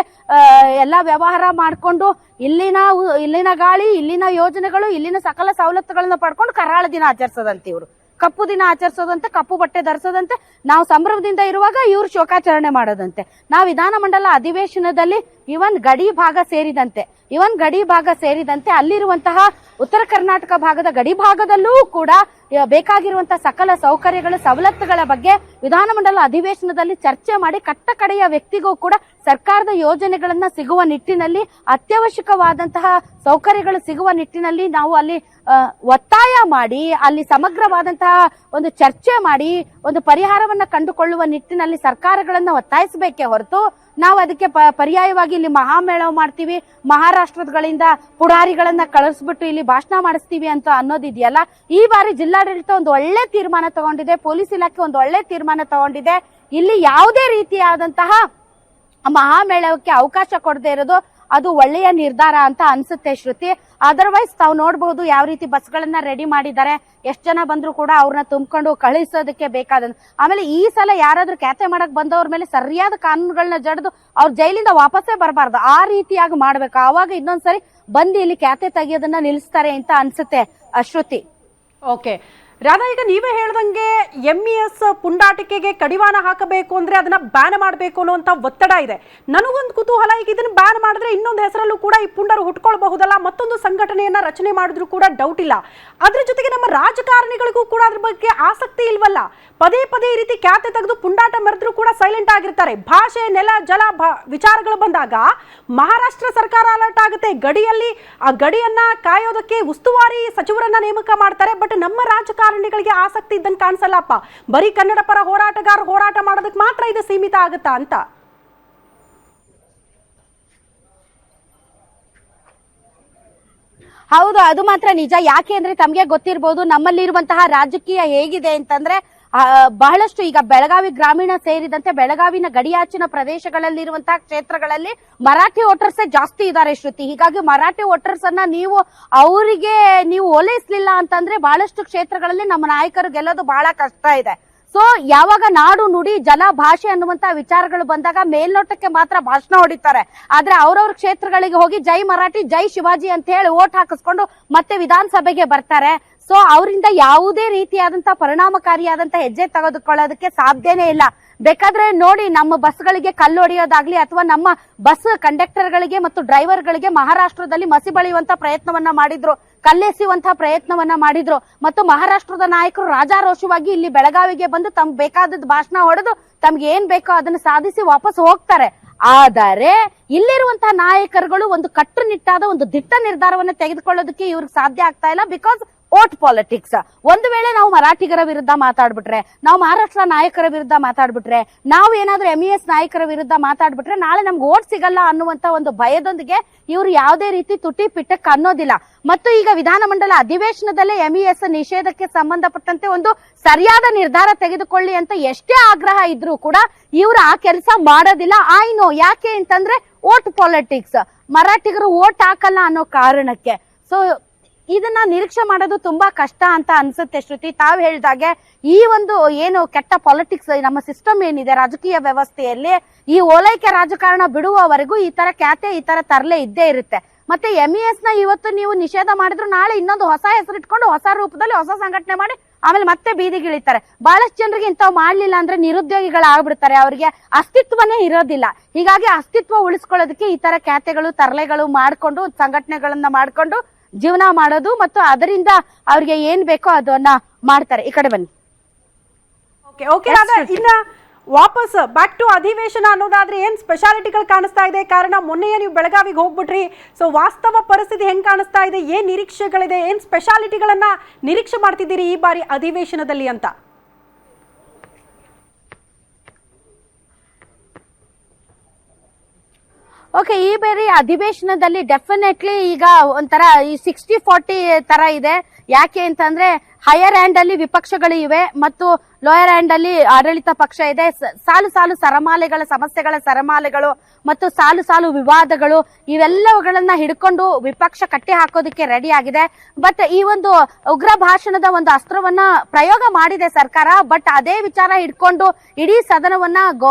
Speaker 3: ಎಲ್ಲಾ ವ್ಯವಹಾರ ಮಾಡ್ಕೊಂಡು ಇಲ್ಲಿನ ಗಾಳಿ, ಇಲ್ಲಿನ ಯೋಜನೆಗಳು, ಇಲ್ಲಿನ ಸಕಲ ಸವಲತ್ತುಗಳನ್ನ ಪಡ್ಕೊಂಡು ಕರಾಳ ದಿನ ಆಚರಿಸೋದಂತೆ, ಇವರು ಕಪ್ಪು ದಿನ ಆಚರಿಸೋದಂತೆ, ಕಪ್ಪು ಬಟ್ಟೆ ಧರಿಸೋದಂತೆ, ನಾವು ಸಂಭ್ರಮದಿಂದ ಇರುವಾಗ ಇವ್ರು ಶೋಕಾಚರಣೆ ಮಾಡೋದಂತೆ. ನಾವು ವಿಧಾನಮಂಡಲ ಅಧಿವೇಶನದಲ್ಲಿ ಇವನ್ ಗಡಿ ಭಾಗ ಸೇರಿದಂತೆ ಅಲ್ಲಿರುವಂತಹ ಉತ್ತರ ಕರ್ನಾಟಕ ಭಾಗದ ಗಡಿ ಭಾಗದಲ್ಲೂ ಕೂಡ ಬೇಕಾಗಿರುವಂತಹ ಸಕಲ ಸೌಕರ್ಯಗಳು, ಸವಲತ್ತುಗಳ ಬಗ್ಗೆ ವಿಧಾನಮಂಡಲ ಅಧಿವೇಶನದಲ್ಲಿ ಚರ್ಚೆ ಮಾಡಿ ಕಟ್ಟ ಕಡೆಯ ವ್ಯಕ್ತಿಗೂ ಕೂಡ ಸರ್ಕಾರದ ಯೋಜನೆಗಳನ್ನ ಸಿಗುವ ನಿಟ್ಟಿನಲ್ಲಿ, ಅತ್ಯವಶ್ಯಕವಾದಂತಹ ಸೌಕರ್ಯಗಳು ಸಿಗುವ ನಿಟ್ಟಿನಲ್ಲಿ ನಾವು ಅಲ್ಲಿ ಒತ್ತಾಯ ಮಾಡಿ, ಅಲ್ಲಿ ಸಮಗ್ರವಾದಂತಹ ಒಂದು ಚರ್ಚೆ ಮಾಡಿ ಒಂದು ಪರಿಹಾರವನ್ನ ಕಂಡುಕೊಳ್ಳುವ ನಿಟ್ಟಿನಲ್ಲಿ ಸರ್ಕಾರಗಳನ್ನ ಒತ್ತಾಯಿಸಬೇಕೇ ಹೊರತು ನಾವು ಅದಕ್ಕೆ ಪರ್ಯಾಯವಾಗಿ ಇಲ್ಲಿ ಮಹಾಮೇಳ ಮಾಡ್ತೀವಿ, ಮಹಾರಾಷ್ಟ್ರಗಳಿಂದ ಪುಡಾರಿಗಳನ್ನ ಕಳಿಸ್ಬಿಟ್ಟು ಇಲ್ಲಿ ಭಾಷಣ ಮಾಡಿಸ್ತೀವಿ ಅಂತ ಅನ್ನೋದಿದೆಯಲ್ಲ. ಈ ಬಾರಿ ಜಿಲ್ಲಾಡಳಿತ ಒಂದು ಒಳ್ಳೆ ತೀರ್ಮಾನ ತಗೊಂಡಿದೆ, ಪೊಲೀಸ್ ಇಲಾಖೆ ಒಂದು ಒಳ್ಳೆ ತೀರ್ಮಾನ ತಗೊಂಡಿದೆ. ಇಲ್ಲಿ ಯಾವುದೇ ರೀತಿಯಾದಂತಹ ಮಹಾಮೇಳಕ್ಕೆ ಅವಕಾಶ ಕೊಡದೇ ಇರೋದು ಅದು ಒಳ್ಳೆಯ ನಿರ್ಧಾರ ಅಂತ ಅನ್ಸುತ್ತೆ ಶ್ರುತಿ. ಅದರ್ವೈಸ್ ತಾವು ನೋಡಬಹುದು ಯಾವ ರೀತಿ ಬಸ್ಗಳನ್ನ ರೆಡಿ ಮಾಡಿದ್ದಾರೆ, ಎಷ್ಟ್ ಜನ ಬಂದ್ರು ಕೂಡ ಅವ್ರನ್ನ ತುಂಬಿಕೊಂಡು ಕಳಿಸೋದಕ್ಕೆ ಬೇಕಾದ. ಆಮೇಲೆ ಈ ಸಲ ಯಾರಾದ್ರೂ ಖ್ಯಾತೆ ಮಾಡಕ್ ಬಂದವ್ರ ಮೇಲೆ ಸರಿಯಾದ ಕಾನೂನುಗಳನ್ನ ಜಡ್ದು ಅವ್ರ ಜೈಲಿಂದ ವಾಪಸ್ಸೇ ಬರಬಾರ್ದು, ಆ ರೀತಿಯಾಗಿ ಮಾಡ್ಬೇಕು. ಆವಾಗ ಇನ್ನೊಂದ್ಸರಿ ಬಂದು ಇಲ್ಲಿ ಖ್ಯಾತೆ ತೆಗಿಯೋದನ್ನ ನಿಲ್ಲಿಸ್ತಾರೆ ಅಂತ ಅನ್ಸುತ್ತೆ ಶ್ರುತಿ.
Speaker 1: ಓಕೆ ರಾಧಾ, ಈಗ ನೀವೇ ಹೇಳ್ದಂಗೆ MES ಪುಂಡಾಟಿಕೆಗೆ ಕಡಿವಾಣ ಹಾಕಬೇಕು ಅಂದ್ರೆ ಅದನ್ನ ಬ್ಯಾನ್ ಮಾಡಬೇಕು ಅನ್ನುವಂತ ಒತ್ತಡ ಇದೆ. ನನಗೊಂದು ಕುತೂಹಲ, ಈಗ ಇದನ್ನ ಬ್ಯಾನ್ ಮಾಡಿದ್ರೆ ಇನ್ನೊಂದು ಹೆಸರಲ್ಲೂ ಕೂಡ ಈ ಪುಂಡರು ಹುಟ್ಕೊಳ್ಬಹುದಲ್ಲ, ಮತ್ತೊಂದು ಸಂಘಟನೆಯನ್ನ ರಚನೆ ಮಾಡಿದ್ರು ಕೂಡ ಡೌಟ್ ಇಲ್ಲ. ಅದ್ರ ಜೊತೆಗೆ ನಮ್ಮ ರಾಜಕಾರಣಿಗಳಿಗೂ ಕೂಡ ಅದ್ರ ಬಗ್ಗೆ ಆಸಕ್ತಿ ಇಲ್ವಲ್ಲ. ಪದೇ ಈ ರೀತಿ ಖ್ಯಾತೆ ತೆಗೆದು ಪುಂಡಾಟ ಮೆರೆದ್ರು ಕೂಡ ಸೈಲೆಂಟ್ ಆಗಿರ್ತಾರೆ. ಭಾಷೆ, ನೆಲ, ಜಲ ವಿಚಾರಗಳು ಬಂದಾಗ ಮಹಾರಾಷ್ಟ್ರ ಸರ್ಕಾರ ಅಲರ್ಟ್ ಆಗುತ್ತೆ. ಗಡಿಯಲ್ಲಿ ಆ ಗಡಿಯನ್ನ ಕಾಯೋದಕ್ಕೆ ಉಸ್ತುವಾರಿ ಸಚಿವರನ್ನ ನೇಮಕ ಮಾಡ್ತಾರೆ. ಬಟ್ ನಮ್ಮ ರಾಜಕಾರಣಿಗಳಿಗೆ ಆಸಕ್ತಿ ಇದ್ದಂಗೆ ಕಾಣಿಸಲ್ಲಪ್ಪ. ಬರೀ ಕನ್ನಡ ಪರ ಹೋರಾಟ ಮಾಡೋದಕ್ಕೆ ಮಾತ್ರ ಇದು ಸೀಮಿತ ಆಗುತ್ತಾ ಅಂತ.
Speaker 3: ಹೌದು, ಅದು ಮಾತ್ರ ನಿಜ. ಯಾಕೆ ಅಂದ್ರೆ ತಮ್ಗೆ ಗೊತ್ತಿರಬಹುದು ನಮ್ಮಲ್ಲಿರುವಂತಹ ರಾಜಕೀಯ ಹೇಗಿದೆ ಅಂತಂದ್ರೆ ಬಹಳಷ್ಟು ಈಗ ಬೆಳಗಾವಿ ಗ್ರಾಮೀಣ ಸೇರಿದಂತೆ ಬೆಳಗಾವಿನ ಗಡಿಯಾಚಿನ ಪ್ರದೇಶಗಳಲ್ಲಿರುವಂತಹ ಕ್ಷೇತ್ರಗಳಲ್ಲಿ ಮರಾಠಿ ವೋಟರ್ಸೇ ಜಾಸ್ತಿ ಇದ್ದಾರೆ ಶ್ರುತಿ. ಹೀಗಾಗಿ ಮರಾಠಿ ವೋಟರ್ಸ್ ಅನ್ನ ಅವರಿಗೆ ನೀವು ಓಲೈಸಲಿಲ್ಲ ಅಂತಂದ್ರೆ ಬಹಳಷ್ಟು ಕ್ಷೇತ್ರಗಳಲ್ಲಿ ನಮ್ಮ ನಾಯಕರು ಗೆಲ್ಲೋದು ಬಹಳ ಕಷ್ಟ ಇದೆ. ಸೊ ಯಾವಾಗ ನಾಡು, ನುಡಿ, ಜಲ, ಭಾಷೆ ಅನ್ನುವಂತ ವಿಚಾರಗಳು ಬಂದಾಗ ಮೇಲ್ನೋಟಕ್ಕೆ ಮಾತ್ರ ಭಾಷಣ ಹೊಡಿತಾರೆ. ಆದ್ರೆ ಅವ್ರವ್ರ ಕ್ಷೇತ್ರಗಳಿಗೆ ಹೋಗಿ ಜೈ ಮರಾಠಿ, ಜೈ ಶಿವಾಜಿ ಅಂತ ಹೇಳಿ ಓಟ್ ಹಾಕಿಸ್ಕೊಂಡು ಮತ್ತೆ ವಿಧಾನಸಭೆಗೆ ಬರ್ತಾರೆ. ಸೊ ಅವರಿಂದ ಯಾವುದೇ ರೀತಿಯಾದಂತಹ ಪರಿಣಾಮಕಾರಿಯಾದಂತಹ ಹೆಜ್ಜೆ ತೆಗೆದುಕೊಳ್ಳೋದಕ್ಕೆ ಸಾಧ್ಯನೇ ಇಲ್ಲ. ಬೇಕಾದ್ರೆ ನೋಡಿ, ನಮ್ಮ ಬಸ್ಗಳಿಗೆ ಕಲ್ಲು ಹೊಡೆಯೋದಾಗ್ಲಿ ಅಥವಾ ನಮ್ಮ ಬಸ್ ಕಂಡಕ್ಟರ್ಗಳಿಗೆ ಮತ್ತು ಡ್ರೈವರ್ಗಳಿಗೆ ಮಹಾರಾಷ್ಟ್ರದಲ್ಲಿ ಮಸಿ ಬಳಿಯುವಂತ ಪ್ರಯತ್ನವನ್ನ ಮಾಡಿದ್ರು, ಕಲ್ಲೆಸೆಯುವಂತಹ ಪ್ರಯತ್ನವನ್ನ ಮಾಡಿದ್ರು. ಮತ್ತು ಮಹಾರಾಷ್ಟ್ರದ ನಾಯಕರು ರಾಜಾರೋಷವಾಗಿ ಇಲ್ಲಿ ಬೆಳಗಾವಿಗೆ ಬಂದು ತಮ್ಗೆ ಬೇಕಾದದ್ದು ಭಾಷಣ ಹೊಡೆದು ತಮ್ಗೆ ಏನ್ ಬೇಕೋ ಅದನ್ನ ಸಾಧಿಸಿ ವಾಪಸ್ ಹೋಗ್ತಾರೆ. ಆದರೆ ಇಲ್ಲಿರುವಂತಹ ನಾಯಕರುಗಳು ಒಂದು ಕಟ್ಟುನಿಟ್ಟಾದ ಒಂದು ದಿಟ್ಟ ನಿರ್ಧಾರವನ್ನ ತೆಗೆದುಕೊಳ್ಳೋದಕ್ಕೆ ಇವ್ರಿಗೆ ಸಾಧ್ಯ ಆಗ್ತಾ ಇಲ್ಲ. Because vote politics. ಒಂದು ವೇಳೆ ನಾವು ಮರಾಠಿಗರ ವಿರುದ್ಧ ಮಾತಾಡ್ಬಿಟ್ರೆ, ನಾವು ಮಹಾರಾಷ್ಟ್ರ ನಾಯಕರ ವಿರುದ್ಧ ಮಾತಾಡ್ಬಿಟ್ರೆ, ನಾವು ಏನಾದ್ರೂ MES ನಾಯಕರ ವಿರುದ್ಧ ಮಾತಾಡ್ಬಿಟ್ರೆ ನಾಳೆ ನಮ್ಗೆ ಓಟ್ ಸಿಗಲ್ಲ ಅನ್ನುವಂತ ಒಂದು ಭಯದೊಂದಿಗೆ ಇವರು ಯಾವುದೇ ರೀತಿ ತುಟಿ ಪಿಟ್ಟಕ್ಕೆ ಅನ್ನೋದಿಲ್ಲ. ಮತ್ತು ಈಗ ವಿಧಾನಮಂಡಲ ಅಧಿವೇಶನದಲ್ಲೇ MES ನಿಷೇಧಕ್ಕೆ ಸಂಬಂಧಪಟ್ಟಂತೆ ಒಂದು ಸರಿಯಾದ ನಿರ್ಧಾರ ತೆಗೆದುಕೊಳ್ಳಿ ಅಂತ ಎಷ್ಟೇ ಆಗ್ರಹ ಇದ್ರೂ ಕೂಡ ಇವರು ಆ ಕೆಲಸ ಮಾಡೋದಿಲ್ಲ. ಆಯ್ನೋ ಯಾಕೆ ಅಂತಂದ್ರೆ ಓಟ್ ಪಾಲಿಟಿಕ್ಸ್, ಮರಾಠಿಗರು ಓಟ್ ಹಾಕಲ್ಲ ಅನ್ನೋ ಕಾರಣಕ್ಕೆ. ಸೊ ಇದನ್ನ ನಿರೀಕ್ಷೆ ಮಾಡೋದು ತುಂಬಾ ಕಷ್ಟ ಅಂತ ಅನ್ಸುತ್ತೆ ಶ್ರುತಿ. ತಾವ್ ಹೇಳ್ದಾಗೆ ಈ ಒಂದು ಏನು ಕೆಟ್ಟ ಪಾಲಿಟಿಕ್ಸ್ ನಮ್ಮ ಸಿಸ್ಟಮ್ ಏನಿದೆ ರಾಜಕೀಯ ವ್ಯವಸ್ಥೆಯಲ್ಲಿ, ಈ ಓಲೈಕೆ ರಾಜಕಾರಣ ಬಿಡುವವರೆಗೂ ಈ ತರ ಖ್ಯಾತೆ ಈ ತರ ತರಲೆ ಇದ್ದೇ ಇರುತ್ತೆ. ಮತ್ತೆ MES ನ ಇವತ್ತು ನೀವು ನಿಷೇಧ ಮಾಡಿದ್ರು ನಾಳೆ ಇನ್ನೊಂದು ಹೊಸ ಹೆಸರು ಇಟ್ಕೊಂಡು ಹೊಸ ರೂಪದಲ್ಲಿ ಹೊಸ ಸಂಘಟನೆ ಮಾಡಿ ಆಮೇಲೆ ಮತ್ತೆ ಬೀದಿಗಿಳಿತಾರೆ. ಬಹಳಷ್ಟು ಜನರಿಗೆ ಇಂಥವು ಮಾಡ್ಲಿಲ್ಲ ಅಂದ್ರೆ ನಿರುದ್ಯೋಗಿಗಳಾಗ್ಬಿಡ್ತಾರೆ, ಅವರಿಗೆ ಅಸ್ತಿತ್ವನೇ ಇರೋದಿಲ್ಲ. ಹೀಗಾಗಿ ಅಸ್ತಿತ್ವ ಉಳಿಸ್ಕೊಳ್ಳೋದಕ್ಕೆ ಈ ತರ ಖ್ಯಾತೆಗಳು ತರಲೆಗಳು ಮಾಡ್ಕೊಂಡು ಸಂಘಟನೆಗಳನ್ನ ಮಾಡ್ಕೊಂಡು ಜೀವನ ಮಾಡೋದು ಮತ್ತು ಅದರಿಂದ ಅವ್ರಿಗೆ ಏನ್ ಬೇಕೋ ಅದನ್ನ ಮಾಡ್ತಾರೆ. ಈ ಕಡೆ ಬನ್ನಿ.
Speaker 1: ಓಕೆ ಇನ್ನ ವಾಪಸ್ ಬ್ಯಾಕ್ ಟು ಅಧಿವೇಶನ ಅನ್ನೋದಾದ್ರೆ ಏನ್ ಸ್ಪೆಷಾಲಿಟಿಗಳು ಕಾಣಿಸ್ತಾ ಇದೆ? ಕಾರಣ ಮೊನ್ನೆಯೇ ನೀವು ಬೆಳಗಾವಿಗೆ ಹೋಗ್ಬಿಟ್ರಿ. ಸೊ ವಾಸ್ತವ ಪರಿಸ್ಥಿತಿ ಹೆಂಗ್ ಕಾಣಿಸ್ತಾ ಇದೆ, ಏನ್ ನಿರೀಕ್ಷೆಗಳಿದೆ, ಏನ್ ಸ್ಪೆಷಾಲಿಟಿಗಳನ್ನ ನಿರೀಕ್ಷೆ ಮಾಡ್ತಿದ್ದೀರಿ ಈ ಬಾರಿ ಅಧಿವೇಶನದಲ್ಲಿ ಅಂತ?
Speaker 3: ಓಕೆ, ಈ ಬಾರಿ ಅಧಿವೇಶನದಲ್ಲಿ ಡೆಫಿನೆಟ್ಲಿ ಈಗ ಒಂಥರ ಈ 60-40 ತರ ಇದೆ. ಯಾಕೆ ಅಂತಂದ್ರೆ ಹೈಯರ್ ಹ್ಯಾಂಡ್ ಅಲ್ಲಿ ವಿಪಕ್ಷಗಳು ಇವೆ ಮತ್ತು ಲೋಯರ್ ಹ್ಯಾಂಡ್ ಅಲ್ಲಿ ಆಡಳಿತ ಪಕ್ಷ ಇದೆ. ಸಾಲು ಸಾಲು ಸರಮಾಲೆಗಳ ಸಮಸ್ಯೆಗಳ ಸರಮಾಲೆಗಳು ಮತ್ತು ಸಾಲು ಸಾಲು ವಿವಾದಗಳು ಇವೆಲ್ಲವುಗಳನ್ನ ಹಿಡ್ಕೊಂಡು ವಿಪಕ್ಷ ಕಟ್ಟಿ ಹಾಕೋದಕ್ಕೆ ರೆಡಿ ಆಗಿದೆ. ಬಟ್ ಈ ಒಂದು ಉಗ್ರ ಭಾಷಣದ ಒಂದು ಅಸ್ತ್ರವನ್ನ ಪ್ರಯೋಗ ಮಾಡಿದೆ ಸರ್ಕಾರ. ಬಟ್ ಅದೇ ವಿಚಾರ ಹಿಡ್ಕೊಂಡು ಇಡೀ ಸದನವನ್ನ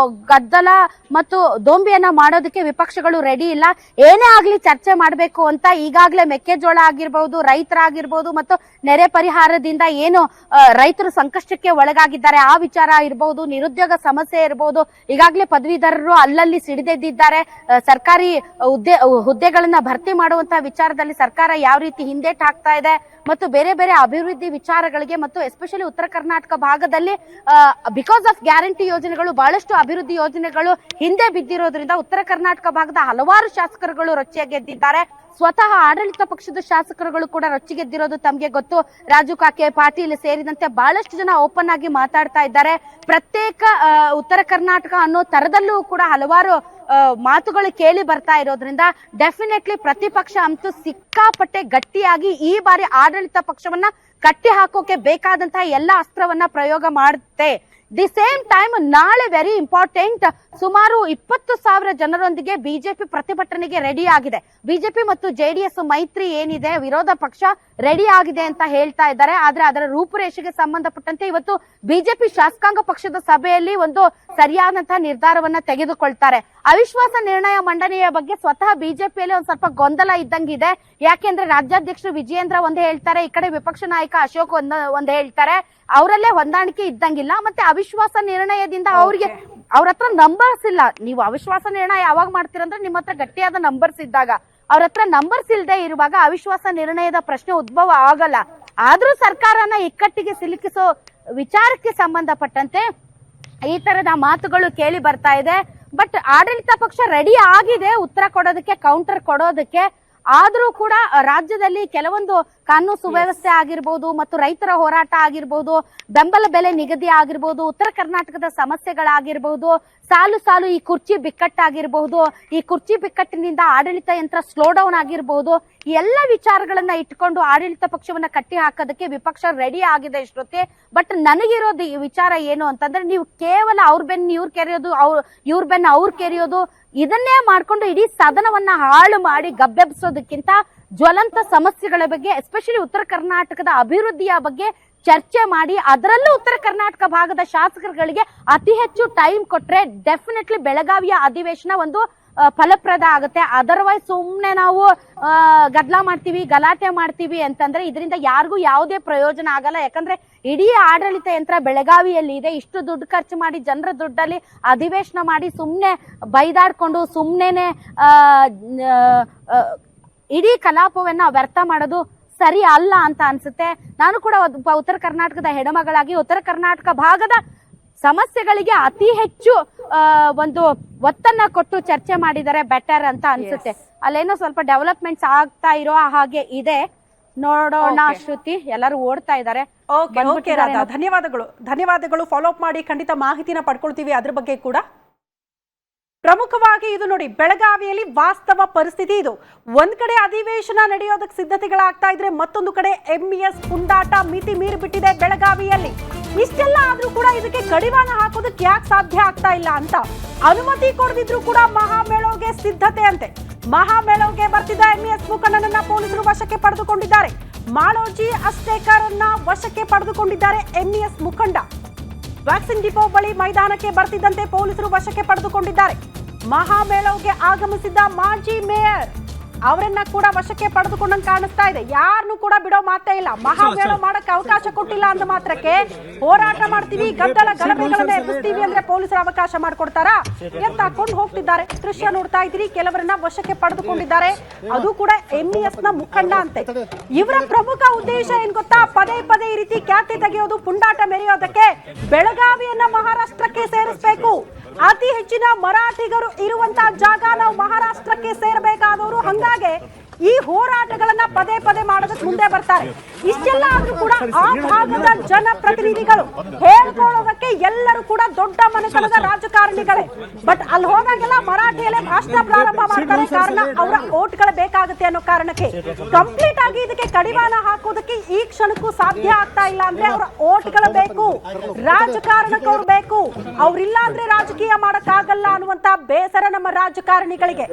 Speaker 3: ಗದ್ದಲ ಮತ್ತು ದೊಂಬಿಯನ್ನ ಮಾಡೋದಕ್ಕೆ ವಿಪಕ್ಷಗಳು ರೆಡಿ ಇಲ್ಲ. ಏನೇ ಆಗ್ಲಿ ಚರ್ಚೆ ಮಾಡಬೇಕು ಅಂತ ಈಗಾಗಲೇ ಮೆಕ್ಕೆಜೋಳ ಆಗಿರ್ಬಹುದು, ರೈತರಾಗಿರ್ಬಹುದು ಮತ್ತು ನೆರೆ ಪರಿಹಾರದಿಂದ ಏನು ರೈತರು ಸಂಕಷ್ಟಕ್ಕೆ ಒಳಗಾಗಿದ್ದಾರೆ ಆ ವಿಚಾರ ಇರಬಹುದು, ನಿರುದ್ಯೋಗ ಸಮಸ್ಯೆ ಇರಬಹುದು. ಈಗಾಗಲೇ ಪದವೀಧರರು ಅಲ್ಲಲ್ಲಿ ಸಿಡಿದೆದ್ದಿದ್ದಾರೆ. ಸರ್ಕಾರಿ ಹುದ್ದೆಗಳನ್ನ ಭರ್ತಿ ಮಾಡುವಂತಹ ವಿಚಾರದಲ್ಲಿ ಸರ್ಕಾರ ಯಾವ ರೀತಿ ಹಿಂದೇಟ್ ಹಾಕ್ತಾ ಇದೆ ಮತ್ತು ಬೇರೆ ಬೇರೆ ಅಭಿವೃದ್ಧಿ ವಿಚಾರಗಳಿಗೆ ಮತ್ತು ಎಸ್ಪೆಷಲಿ ಉತ್ತರ ಕರ್ನಾಟಕ ಭಾಗದಲ್ಲಿ ಬಿಕಾಸ್ ಆಫ್ ಗ್ಯಾರಂಟಿ ಯೋಜನೆಗಳು ಬಹಳಷ್ಟು ಅಭಿವೃದ್ಧಿ ಯೋಜನೆಗಳು ಹಿಂದೆ ಬಿದ್ದಿರೋದ್ರಿಂದ ಉತ್ತರ ಕರ್ನಾಟಕ ಭಾಗದ ಹಲವಾರು ಶಾಸಕರುಗಳು ರೊಚ್ಚಿಗೆದ್ದಿದ್ದಾರೆ. ಸ್ವತಃ ಆಡಳಿತ ಪಕ್ಷದ ಶಾಸಕರುಗಳು ಕೂಡ ರೊಚ್ಚಿಗೆದ್ದಿರೋದು ತಮಗೆ ಗೊತ್ತು. ರಾಜು ಕಾಕೆ, ಪಾಟೀಲ್ ಸೇರಿದಂತೆ ಬಹಳಷ್ಟು ಜನ ಓಪನ್ ಆಗಿ ಮಾತಾಡ್ತಾ ಇದ್ದಾರೆ. ಪ್ರತ್ಯೇಕ ಉತ್ತರ ಕರ್ನಾಟಕ ಅನ್ನೋ ತರದಲ್ಲೂ ಕೂಡ ಹಲವಾರು ಮಾತುಗಳು ಕೇಳಿ ಬರ್ತಾ ಇರೋದ್ರಿಂದ ಡೆಫಿನೆಟ್ಲಿ ಪ್ರತಿಪಕ್ಷ ಅಂತೂ ಸಿಕ್ಕಾಪಟ್ಟೆ ಗಟ್ಟಿಯಾಗಿ ಈ ಬಾರಿ ಆಡಳಿತ ಪಕ್ಷವನ್ನ ಕಟ್ಟಿ ಹಾಕೋಕೆ ಬೇಕಾದಂತಹ ಎಲ್ಲ ಅಸ್ತ್ರವನ್ನ ಪ್ರಯೋಗ ಮಾಡುತ್ತೆ. ದಿ ಸೇಮ್ ಟೈಮ್ ನಾಳೆ ವೆರಿ ಇಂಪಾರ್ಟೆಂಟ್, ಸುಮಾರು 20,000 ಜನರೊಂದಿಗೆ ಬಿಜೆಪಿ ಪ್ರತಿಭಟನೆಗೆ ರೆಡಿ ಆಗಿದೆ. ಬಿಜೆಪಿ ಮತ್ತು JDS ಮೈತ್ರಿ ಏನಿದೆ ವಿರೋಧ ಪಕ್ಷ ರೆಡಿ ಆಗಿದೆ ಅಂತ ಹೇಳ್ತಾ ಇದ್ದಾರೆ. ಆದ್ರೆ ಅದರ ರೂಪುರೇಷೆಗೆ ಸಂಬಂಧಪಟ್ಟಂತೆ ಇವತ್ತು ಬಿಜೆಪಿ ಶಾಸಕಾಂಗ ಪಕ್ಷದ ಸಭೆಯಲ್ಲಿ ಒಂದು ಸರಿಯಾದಂತಹ ನಿರ್ಧಾರವನ್ನ ತೆಗೆದುಕೊಳ್ತಾರೆ. ಅವಿಶ್ವಾಸ ನಿರ್ಣಯ ಮಂಡನೆಯ ಬಗ್ಗೆ ಸ್ವತಃ ಬಿಜೆಪಿಯಲ್ಲಿ ಒಂದ್ ಸ್ವಲ್ಪ ಗೊಂದಲ ಇದ್ದಂಗಿದೆ. ಯಾಕೆಂದ್ರೆ ರಾಜ್ಯಾಧ್ಯಕ್ಷರು ವಿಜಯೇಂದ್ರ ಒಂದ್ ಹೇಳ್ತಾರೆ, ಈ ಕಡೆ ವಿಪಕ್ಷ ನಾಯಕ ಅಶೋಕ್ ಒಂದ್ ಹೇಳ್ತಾರೆ. ಅವರಲ್ಲೇ ಹೊಂದಾಣಿಕೆ ಇದ್ದಂಗಿಲ್ಲ. ಮತ್ತೆ ಅವಿಶ್ವಾಸ ನಿರ್ಣಯದಿಂದ ಅವ್ರ ಹತ್ರ ನಂಬರ್ಸ್ ಇಲ್ಲ. ನೀವು ಅವಿಶ್ವಾಸ ನಿರ್ಣಯ ಯಾವಾಗ ಮಾಡ್ತೀರಂದ್ರೆ ನಿಮ್ಮ ಹತ್ರ ಗಟ್ಟಿಯಾದ ನಂಬರ್ಸ್ ಇದ್ದಾಗ. ಅವ್ರ ಹತ್ರ ನಂಬರ್ಸ್ ಇಲ್ಲದೆ ಇರುವಾಗ ಅವಿಶ್ವಾಸ ನಿರ್ಣಯದ ಪ್ರಶ್ನೆ ಉದ್ಭವ ಆಗಲ್ಲ. ಆದ್ರೂ ಸರ್ಕಾರನ ಇಕ್ಕಟ್ಟಿಗೆ ಸಿಲುಕಿಸೋ ವಿಚಾರಕ್ಕೆ ಸಂಬಂಧಪಟ್ಟಂತೆ ಈ ತರದ ಮಾತುಗಳು ಕೇಳಿ ಬರ್ತಾ ಇದೆ. ಬಟ್ ಆಡಳಿತ ಪಕ್ಷ ರೆಡಿ ಆಗಿದೆ ಉತ್ತರ ಕೊಡೋದಕ್ಕೆ, ಕೌಂಟರ್ ಕೊಡೋದಕ್ಕೆ. ಆದ್ರೂ ಕೂಡ ರಾಜ್ಯದಲ್ಲಿ ಕೆಲವೊಂದು ಕಾನೂನು ಸುವ್ಯವಸ್ಥೆ ಆಗಿರ್ಬೋದು ಮತ್ತು ರೈತರ ಹೋರಾಟ ಆಗಿರ್ಬೋದು, ಬೆಂಬಲ ಬೆಲೆ ನಿಗದಿ ಆಗಿರ್ಬೋದು, ಉತ್ತರ ಕರ್ನಾಟಕದ ಸಮಸ್ಯೆಗಳಾಗಿರ್ಬೋದು, ಸಾಲು ಸಾಲು ಈ ಕುರ್ಚಿ ಬಿಕ್ಕಟ್ಟಾಗಿರ್ಬಹುದು, ಈ ಕುರ್ಚಿ ಬಿಕ್ಕಟ್ಟಿನಿಂದ ಆಡಳಿತ ಯಂತ್ರ ಸ್ಲೋ ಡೌನ್ ಆಗಿರ್ಬಹುದು, ಈ ಎಲ್ಲ ವಿಚಾರಗಳನ್ನ ಇಟ್ಕೊಂಡು ಆಡಳಿತ ಪಕ್ಷವನ್ನ ಕಟ್ಟಿ ಹಾಕೋದಕ್ಕೆ ವಿಪಕ್ಷ ರೆಡಿ ಆಗಿದೆ ಶ್ರುತಿ. ಬಟ್ ನನಗಿರೋದು ಈ ವಿಚಾರ ಏನು ಅಂತಂದ್ರೆ, ನೀವು ಕೇವಲ ಅವ್ರ ಬೆನ್ನು ಇವ್ರು ಕೆರೆಯೋದು, ಇವ್ರ ಬೆನ್ನು ಅವ್ರು ಕೆರೆಯೋದು, ಇದನ್ನೇ ಮಾಡ್ಕೊಂಡು ಇಡೀ ಸದನವನ್ನ ಹಾಳು ಮಾಡಿ ಗಬ್ಬೆಬ್ಸೋದಕ್ಕಿಂತ ಜ್ವಲಂತ ಸಮಸ್ಯೆಗಳ ಬಗ್ಗೆ, ಎಸ್ಪೆಷಲಿ ಉತ್ತರ ಕರ್ನಾಟಕದ ಅಭಿವೃದ್ಧಿಯ ಬಗ್ಗೆ ಚರ್ಚೆ ಮಾಡಿ ಅದರಲ್ಲೂ ಉತ್ತರ ಕರ್ನಾಟಕ ಭಾಗದ ಶಾಸಕರುಗಳಿಗೆ ಅತಿ ಹೆಚ್ಚು ಟೈಮ್ ಕೊಟ್ರೆ ಡೆಫಿನೆಟ್ಲಿ ಬೆಳಗಾವಿಯ ಅಧಿವೇಶನ ಒಂದು ಫಲಪ್ರದ ಆಗುತ್ತೆ. ಅದರ್ವೈಸ್ ಸುಮ್ನೆ ನಾವು ಗದ್ದಲ ಮಾಡ್ತೀವಿ, ಗಲಾಟೆ ಮಾಡ್ತೀವಿ ಅಂತಂದ್ರೆ ಇದರಿಂದ ಯಾರಿಗೂ ಯಾವುದೇ ಪ್ರಯೋಜನ ಆಗಲ್ಲ. ಯಾಕಂದ್ರೆ ಇಡೀ ಆಡಳಿತ ಯಂತ್ರ ಬೆಳಗಾವಿಯಲ್ಲಿ ಇದೆ. ಇಷ್ಟು ದುಡ್ಡು ಖರ್ಚು ಮಾಡಿ ಜನರ ದುಡ್ಡಲ್ಲಿ ಅಧಿವೇಶನ ಮಾಡಿ ಸುಮ್ನೆ ಬೈದಾಡ್ಕೊಂಡು ಸುಮ್ನೆನೆ ಇಡೀ ಕಲಾಪವನ್ನ ವ್ಯರ್ಥ ಮಾಡೋದು ಸರಿ ಅಲ್ಲ ಅಂತ ಅನ್ಸುತ್ತೆ. ನಾನು ಕೂಡ ಉತ್ತರ ಕರ್ನಾಟಕದ ಹೆಣ್ಮಗಳಾಗಿ ಉತ್ತರ ಕರ್ನಾಟಕ ಭಾಗದ ಸಮಸ್ಯೆಗಳಿಗೆ ಅತಿ ಹೆಚ್ಚು ಒಂದು ಒತ್ತನ್ನ ಕೊಟ್ಟು ಚರ್ಚೆ ಮಾಡಿದರೆ ಬೆಟರ್ ಅಂತ ಅನ್ಸುತ್ತೆ. ಅಲ್ಲೇನೋ ಸ್ವಲ್ಪ ಡೆವಲಪ್ಮೆಂಟ್ಸ್ ಆಗ್ತಾ ಇರೋ ಹಾಗೆ ಇದೆ. ನೋಡೋಣ ಶ್ರುತಿ, ಎಲ್ಲರೂ ಓಡ್ತಾ ಇದ್ದಾರೆ.
Speaker 1: ಓಕೆ ರಾಧಾ, ಧನ್ಯವಾದಗಳು. ಫಾಲೋ ಅಪ್ ಮಾಡಿ ಖಂಡಿತ ಮಾಹಿತಿನ ಪಡ್ಕೊಳ್ತೀವಿ ಅದ್ರ ಬಗ್ಗೆ ಕೂಡ. ಪ್ರಮುಖವಾಗಿ ಇದು ನೋಡಿ, ಬೆಳಗಾವಿಯಲ್ಲಿ ವಾಸ್ತವ ಪರಿಸ್ಥಿತಿ ಇದು. ಒಂದ್ ಕಡೆ ಅಧಿವೇಶನ ನಡೆಯೋದಕ್ಕೆ ಸಿದ್ಧತೆಗಳಾಗ್ತಾ ಇದ್ರೆ, ಮತ್ತೊಂದು ಕಡೆ MES ಪುಂಡಾಟ ಮಿತಿ ಮೀರಿ ಬಿಟ್ಟಿದೆ ಬೆಳಗಾವಿಯಲ್ಲಿ. ಇಷ್ಟೆಲ್ಲ ಆದ್ರೂ ಕೂಡ ಇದಕ್ಕೆ ಕಡಿವಾಣ ಹಾಕೋದಕ್ಕೆ ಯಾಕೆ ಸಾಧ್ಯ ಆಗ್ತಾ ಇಲ್ಲ ಅಂತ ಅನುಮತಿ ಕೊಡದಿದ್ರು ಕೂಡ ಮಹಾಮೇಳೋಗೆ ಸಿದ್ಧತೆ ಅಂತೆ. ಮಹಾಮೇಳೋಗೆ ಬರ್ತಿದ್ದ MES ಮುಖಂಡನನ್ನ ಪೊಲೀಸರು ವಶಕ್ಕೆ ಪಡೆದುಕೊಂಡಿದ್ದಾರೆ. ಮಾಳೋಜಿ ಅಷ್ಟೇಕರ್ ಅನ್ನ ವಶಕ್ಕೆ ಪಡೆದುಕೊಂಡಿದ್ದಾರೆ MES ಮುಖಂಡ. ವ್ಯಾಕ್ಸಿನ್ ಡಿಪೋ ಬಳಿ ಮೈದಾನಕ್ಕೆ ಬರ್ತಿದ್ದಂತೆ ಪೊಲೀಸರು ವಶಕ್ಕೆ ಪಡೆದುಕೊಂಡಿದ್ದಾರೆ. ಮಹಾಮೇಳೋಗೆ ಆಗಮಿಸಿದ್ದ ಮಾಜಿ ಮೇಯರ್ ಅವರನ್ನ ಕೂಡ ವಶಕ್ಕೆ ಪಡೆದುಕೊಂಡಂಗೆ ಕಾಣಿಸ್ತಾ ಇದೆ. ಯಾರನ್ನು ಕೂಡ ಬಿಡೋ ಮಾತೇ ಇಲ್ಲ. ಮಹಾಮೇಳ ಮಾಡಕ್ಕೆ ಅವಕಾಶ ಕೊಟ್ಟಿಲ್ಲ ಅಂದ ಮಾತ್ರಕ್ಕೆ ಹೋರಾಟ ಮಾಡ್ತೀವಿ, ಗದ್ದಲ ಗಲಭೆಗಳನ್ನ ಎಬ್ಬಿಸ್ತೀವಿ ಅಂದ್ರೆ ಪೊಲೀಸರು ಅವಕಾಶ ಮಾಡ್ಕೊಡ್ತಾರಾ? ಎತ್ತಾಕೊಂಡು ಹೋಗ್ತಿದ್ದಾರೆ. ದೃಶ್ಯ ನೋಡ್ತಾ ಇದ್ದೀರಿ. ಕೆಲವರನ್ನ ವಶಕ್ಕೆ ಪಡೆದುಕೊಂಡಿದ್ದಾರೆ. ಅದು ಕೂಡ MES ನ ಮುಖಂಡ ಅಂತೆ. ಇವರ ಪ್ರಮುಖ ಉದ್ದೇಶ ಏನ್ ಗೊತ್ತಾ? ಪದೇ ಪದೇ ಈ ರೀತಿ ಖ್ಯಾತಿ ತೆಗೆಯೋದು, ಪುಂಡಾಟ ಮೆರೆಯೋದಕ್ಕೆ ಮಹಾರಾಷ್ಟ್ರಕ್ಕೆ ಮಹಾರಾಷ್ಟ್ರಕ್ಕೆ ಸೇರಿಸಬೇಕು. ಅತಿ ಹೆಚ್ಚಿನ ಮರಾಠಿಗರು ಇರುವಂತಹ ಜಾಗ, ನಾವು ಮಹಾರಾಷ್ಟ್ರಕ್ಕೆ ಸೇರಬೇಕಾದವರು. ಹಂಗಾಗಿ ಈ ಹೋರಾಟಗಳನ್ನ ಪದೇ ಪದೇ ಮಾಡೋದಕ್ಕೆ ಮುಂದೆ ಬರ್ತಾರೆ. ಇಷ್ಟೆಲ್ಲ ಆದ್ರೂ ಕೂಡ ಆ ಭಾಗದ ಜನಪ್ರತಿನಿಧಿಗಳು ಹೇಳ್ಕೊಳ್ಳೋದಕ್ಕೆ ಎಲ್ಲರೂ ಕೂಡ ದೊಡ್ಡ ಮನೆತನದ ರಾಜಕಾರಣಿಗಳೇ. ಬಟ್ ಅಲ್ಲಿ ಹೋದಾಗೆಲ್ಲ ಮರಾಠಿಯಲ್ಲೇ ಭಾಷಣ ಪ್ರಾರಂಭ ಮಾಡ್ತಾರೆ. ಕಾರಣ ಅವರ ಓಟ್ಗಳು ಬೇಕಾಗುತ್ತೆ ಅನ್ನೋ ಕಾರಣಕ್ಕೆ. ಕಂಪ್ಲೀಟ್ ಆಗಿ ಇದಕ್ಕೆ ಕಡಿವಾಣ ಹಾಕೋದಕ್ಕೆ ಈ ಕ್ಷಣಕ್ಕೂ ಸಾಧ್ಯ ಆಗ್ತಾ ಇಲ್ಲ. ಅಂದ್ರೆ ಅವರ ಓಟ್ಗಳು ಬೇಕು, ರಾಜಕಾರಣಕ್ಕೆ ಅವ್ರು ಬೇಕು. ಅವ್ರಿಲ್ಲ ಅಂದ್ರೆ ರಾಜಕೀಯ ಮಾಡಕ್ಕಾಗಲ್ಲ ಅನ್ನುವಂತ ಬೇಸರ ನಮ್ಮ ರಾಜಕಾರಣಿಗಳಿಗೆ.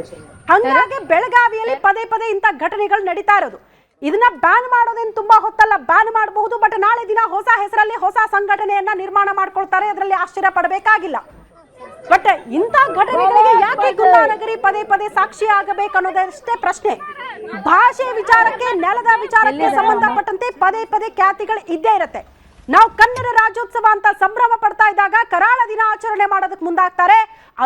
Speaker 1: ಹಂಗಾಗಿ ಬೆಳಗಾವಿಯಲ್ಲಿ ಪದೇ ಪದೇ ಇಂಥ ಘಟನೆಗಳು ನಡೀತಾ ಇರೋದು. ಇದನ್ನ ಬ್ಯಾನ್ ಮಾಡೋದೇನು ತುಂಬಾ ಹೊತ್ತಲ್ಲ, ಬ್ಯಾನ್ ಮಾಡಬಹುದು. ಬಟ್ ನಾಳೆ ದಿನ ಹೊಸ ಹೆಸರಲ್ಲಿ ಹೊಸ ಸಂಘಟನೆಯನ್ನ ನಿರ್ಮಾಣ ಮಾಡ್ಕೊಳ್ತಾರೆ. ಅದರಲ್ಲಿ ಆಶ್ಚರ್ಯ ಪಡಬೇಕಾಗಿಲ್ಲ. ಬಟ್ ಇಂಥ ಘಟನೆಗಳಿಗೆ ಯಾಕೆ ಗುಂಡಾನಗರಿ ಪದೇ ಪದೇ ಸಾಕ್ಷಿ ಆಗಬೇಕು ಅನ್ನೋದಷ್ಟೇ ಪ್ರಶ್ನೆ. ಭಾಷೆ ವಿಚಾರಕ್ಕೆ, ನೆಲದ ವಿಚಾರಕ್ಕೆ ಸಂಬಂಧಪಟ್ಟಂತೆ ಪದೇ ಪದೇ ಖ್ಯಾತಿಗಳು ಇದ್ದೇ ಇರುತ್ತೆ. ನಾವು ಕನ್ನಡ ರಾಜ್ಯೋತ್ಸವ ಅಂತ ಸಂಭ್ರಮ ಪಡ್ತಾ ಇದ್ದಾಗ ಕರಾಳ ದಿನ ಆಚರಣೆ ಮಾಡೋದಕ್ಕೆ ಮುಂದಾಗ್ತಾರೆ.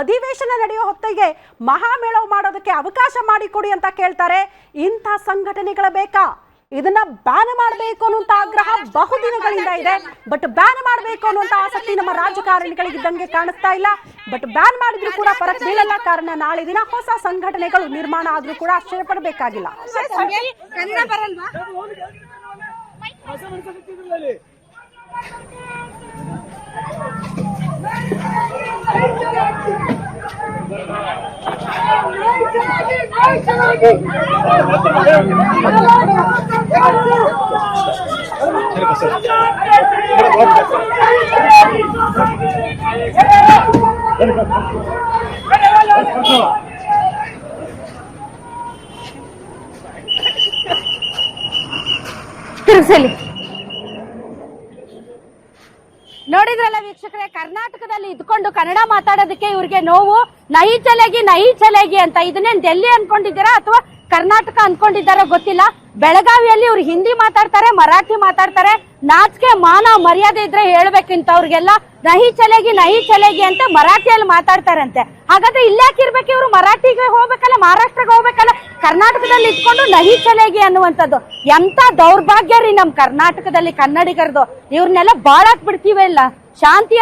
Speaker 1: ಅಧಿವೇಶನ ನಡೆಯೋ ಹೊತ್ತಿಗೆ ಮಹಾಮೇಳವ ಮಾಡೋದಕ್ಕೆ ಅವಕಾಶ ಮಾಡಿಕೊಡಿ ಅಂತ ಕೇಳ್ತಾರೆ. ಇಂಥ ಸಂಘಟನೆಗಳ ಬೇಕಾ? ಇದನ್ನ ಬ್ಯಾನ್ ಮಾಡಬೇಕು ಅನ್ನುವಂತ ಆಗ್ರಹ ಬಹುದಿನಗಳಿಂದ ಇದೆ. ಬಟ್ ಬ್ಯಾನ್ ಮಾಡಬೇಕು ಅನ್ನುವಂತ ಆಸಕ್ತಿ ನಮ್ಮ ರಾಜಕಾರಣಿಗಳಿಗಿದ್ದಂಗೆ ಕಾಣಿಸ್ತಾ ಇಲ್ಲ. ಬಟ್ ಬ್ಯಾನ್ ಮಾಡಿದ್ರು ಕೂಡ ಫರಕ್ ಬೀಳಲ್ಲ. ಕಾರಣ ನಾಳೆ ದಿನ ಹೊಸ ಸಂಘಟನೆಗಳು ನಿರ್ಮಾಣ ಆದ್ರೂ ಕೂಡ ಆಶ್ಚರ್ಯ ಪಡಬೇಕಾಗಿಲ್ಲ.
Speaker 3: ತಿರುಗಿಸಲಿ. ನೋಡಿದ್ರಲ್ಲ ವೀಕ್ಷಕರೇ, ಕರ್ನಾಟಕದಲ್ಲಿ ಇದ್ಕೊಂಡು ಕನ್ನಡ ಮಾತಾಡೋದಕ್ಕೆ ಇವ್ರಿಗೆ ನೋವು. ನಹಿ ಚಲೇಗಿ ಅಂತ. ಇದನ್ನೇನ್ ಡೆಲ್ಲಿ ಅನ್ಕೊಂಡಿದ್ದೀರಾ ಅಥವಾ ಕರ್ನಾಟಕ ಅನ್ಕೊಂಡಿದ್ದಾರೋ ಗೊತ್ತಿಲ್ಲ. ಬೆಳಗಾವಿಯಲ್ಲಿ ಇವ್ರು ಹಿಂದಿ ಮಾತಾಡ್ತಾರೆ, ಮರಾಠಿ ಮಾತಾಡ್ತಾರೆ. ನಾಚಿಕೆ ಮಾನ ಮರ್ಯಾದೆ ಇದ್ರೆ ಹೇಳ್ಬೇಕಿಂತ ಅವ್ರಿಗೆಲ್ಲ ನಹಿ ಚಲೇಗಿ ಅಂತ ಮರಾಠಿಯಲ್ಲಿ ಮಾತಾಡ್ತಾರಂತೆ. ಹಾಗಾದ್ರೆ ಇಲ್ಲಾಕಿರ್ಬೇಕು ಇವ್ರು? ಮರಾಠಿಗೆ ಹೋಗ್ಬೇಕಲ್ಲ, ಮಹಾರಾಷ್ಟ್ರಗೆ ಹೋಗ್ಬೇಕಲ್ಲ, ಕರ್ನಾಟಕದಲ್ಲಿ ಇಟ್ಕೊಂಡು ನಹಿ ಚಲೇಗಿ ಅನ್ನುವಂಥದ್ದು ಎಂತ ದೌರ್ಭಾಗ್ಯ ರೀ ನಮ್ ಕರ್ನಾಟಕದಲ್ಲಿ ಕನ್ನಡಿಗರದು. ಇವ್ರನ್ನೆಲ್ಲ ಬಾಳಾಕ್ ಬಿಡ್ತೀವಲ್ಲ. ಶಾಂತಿ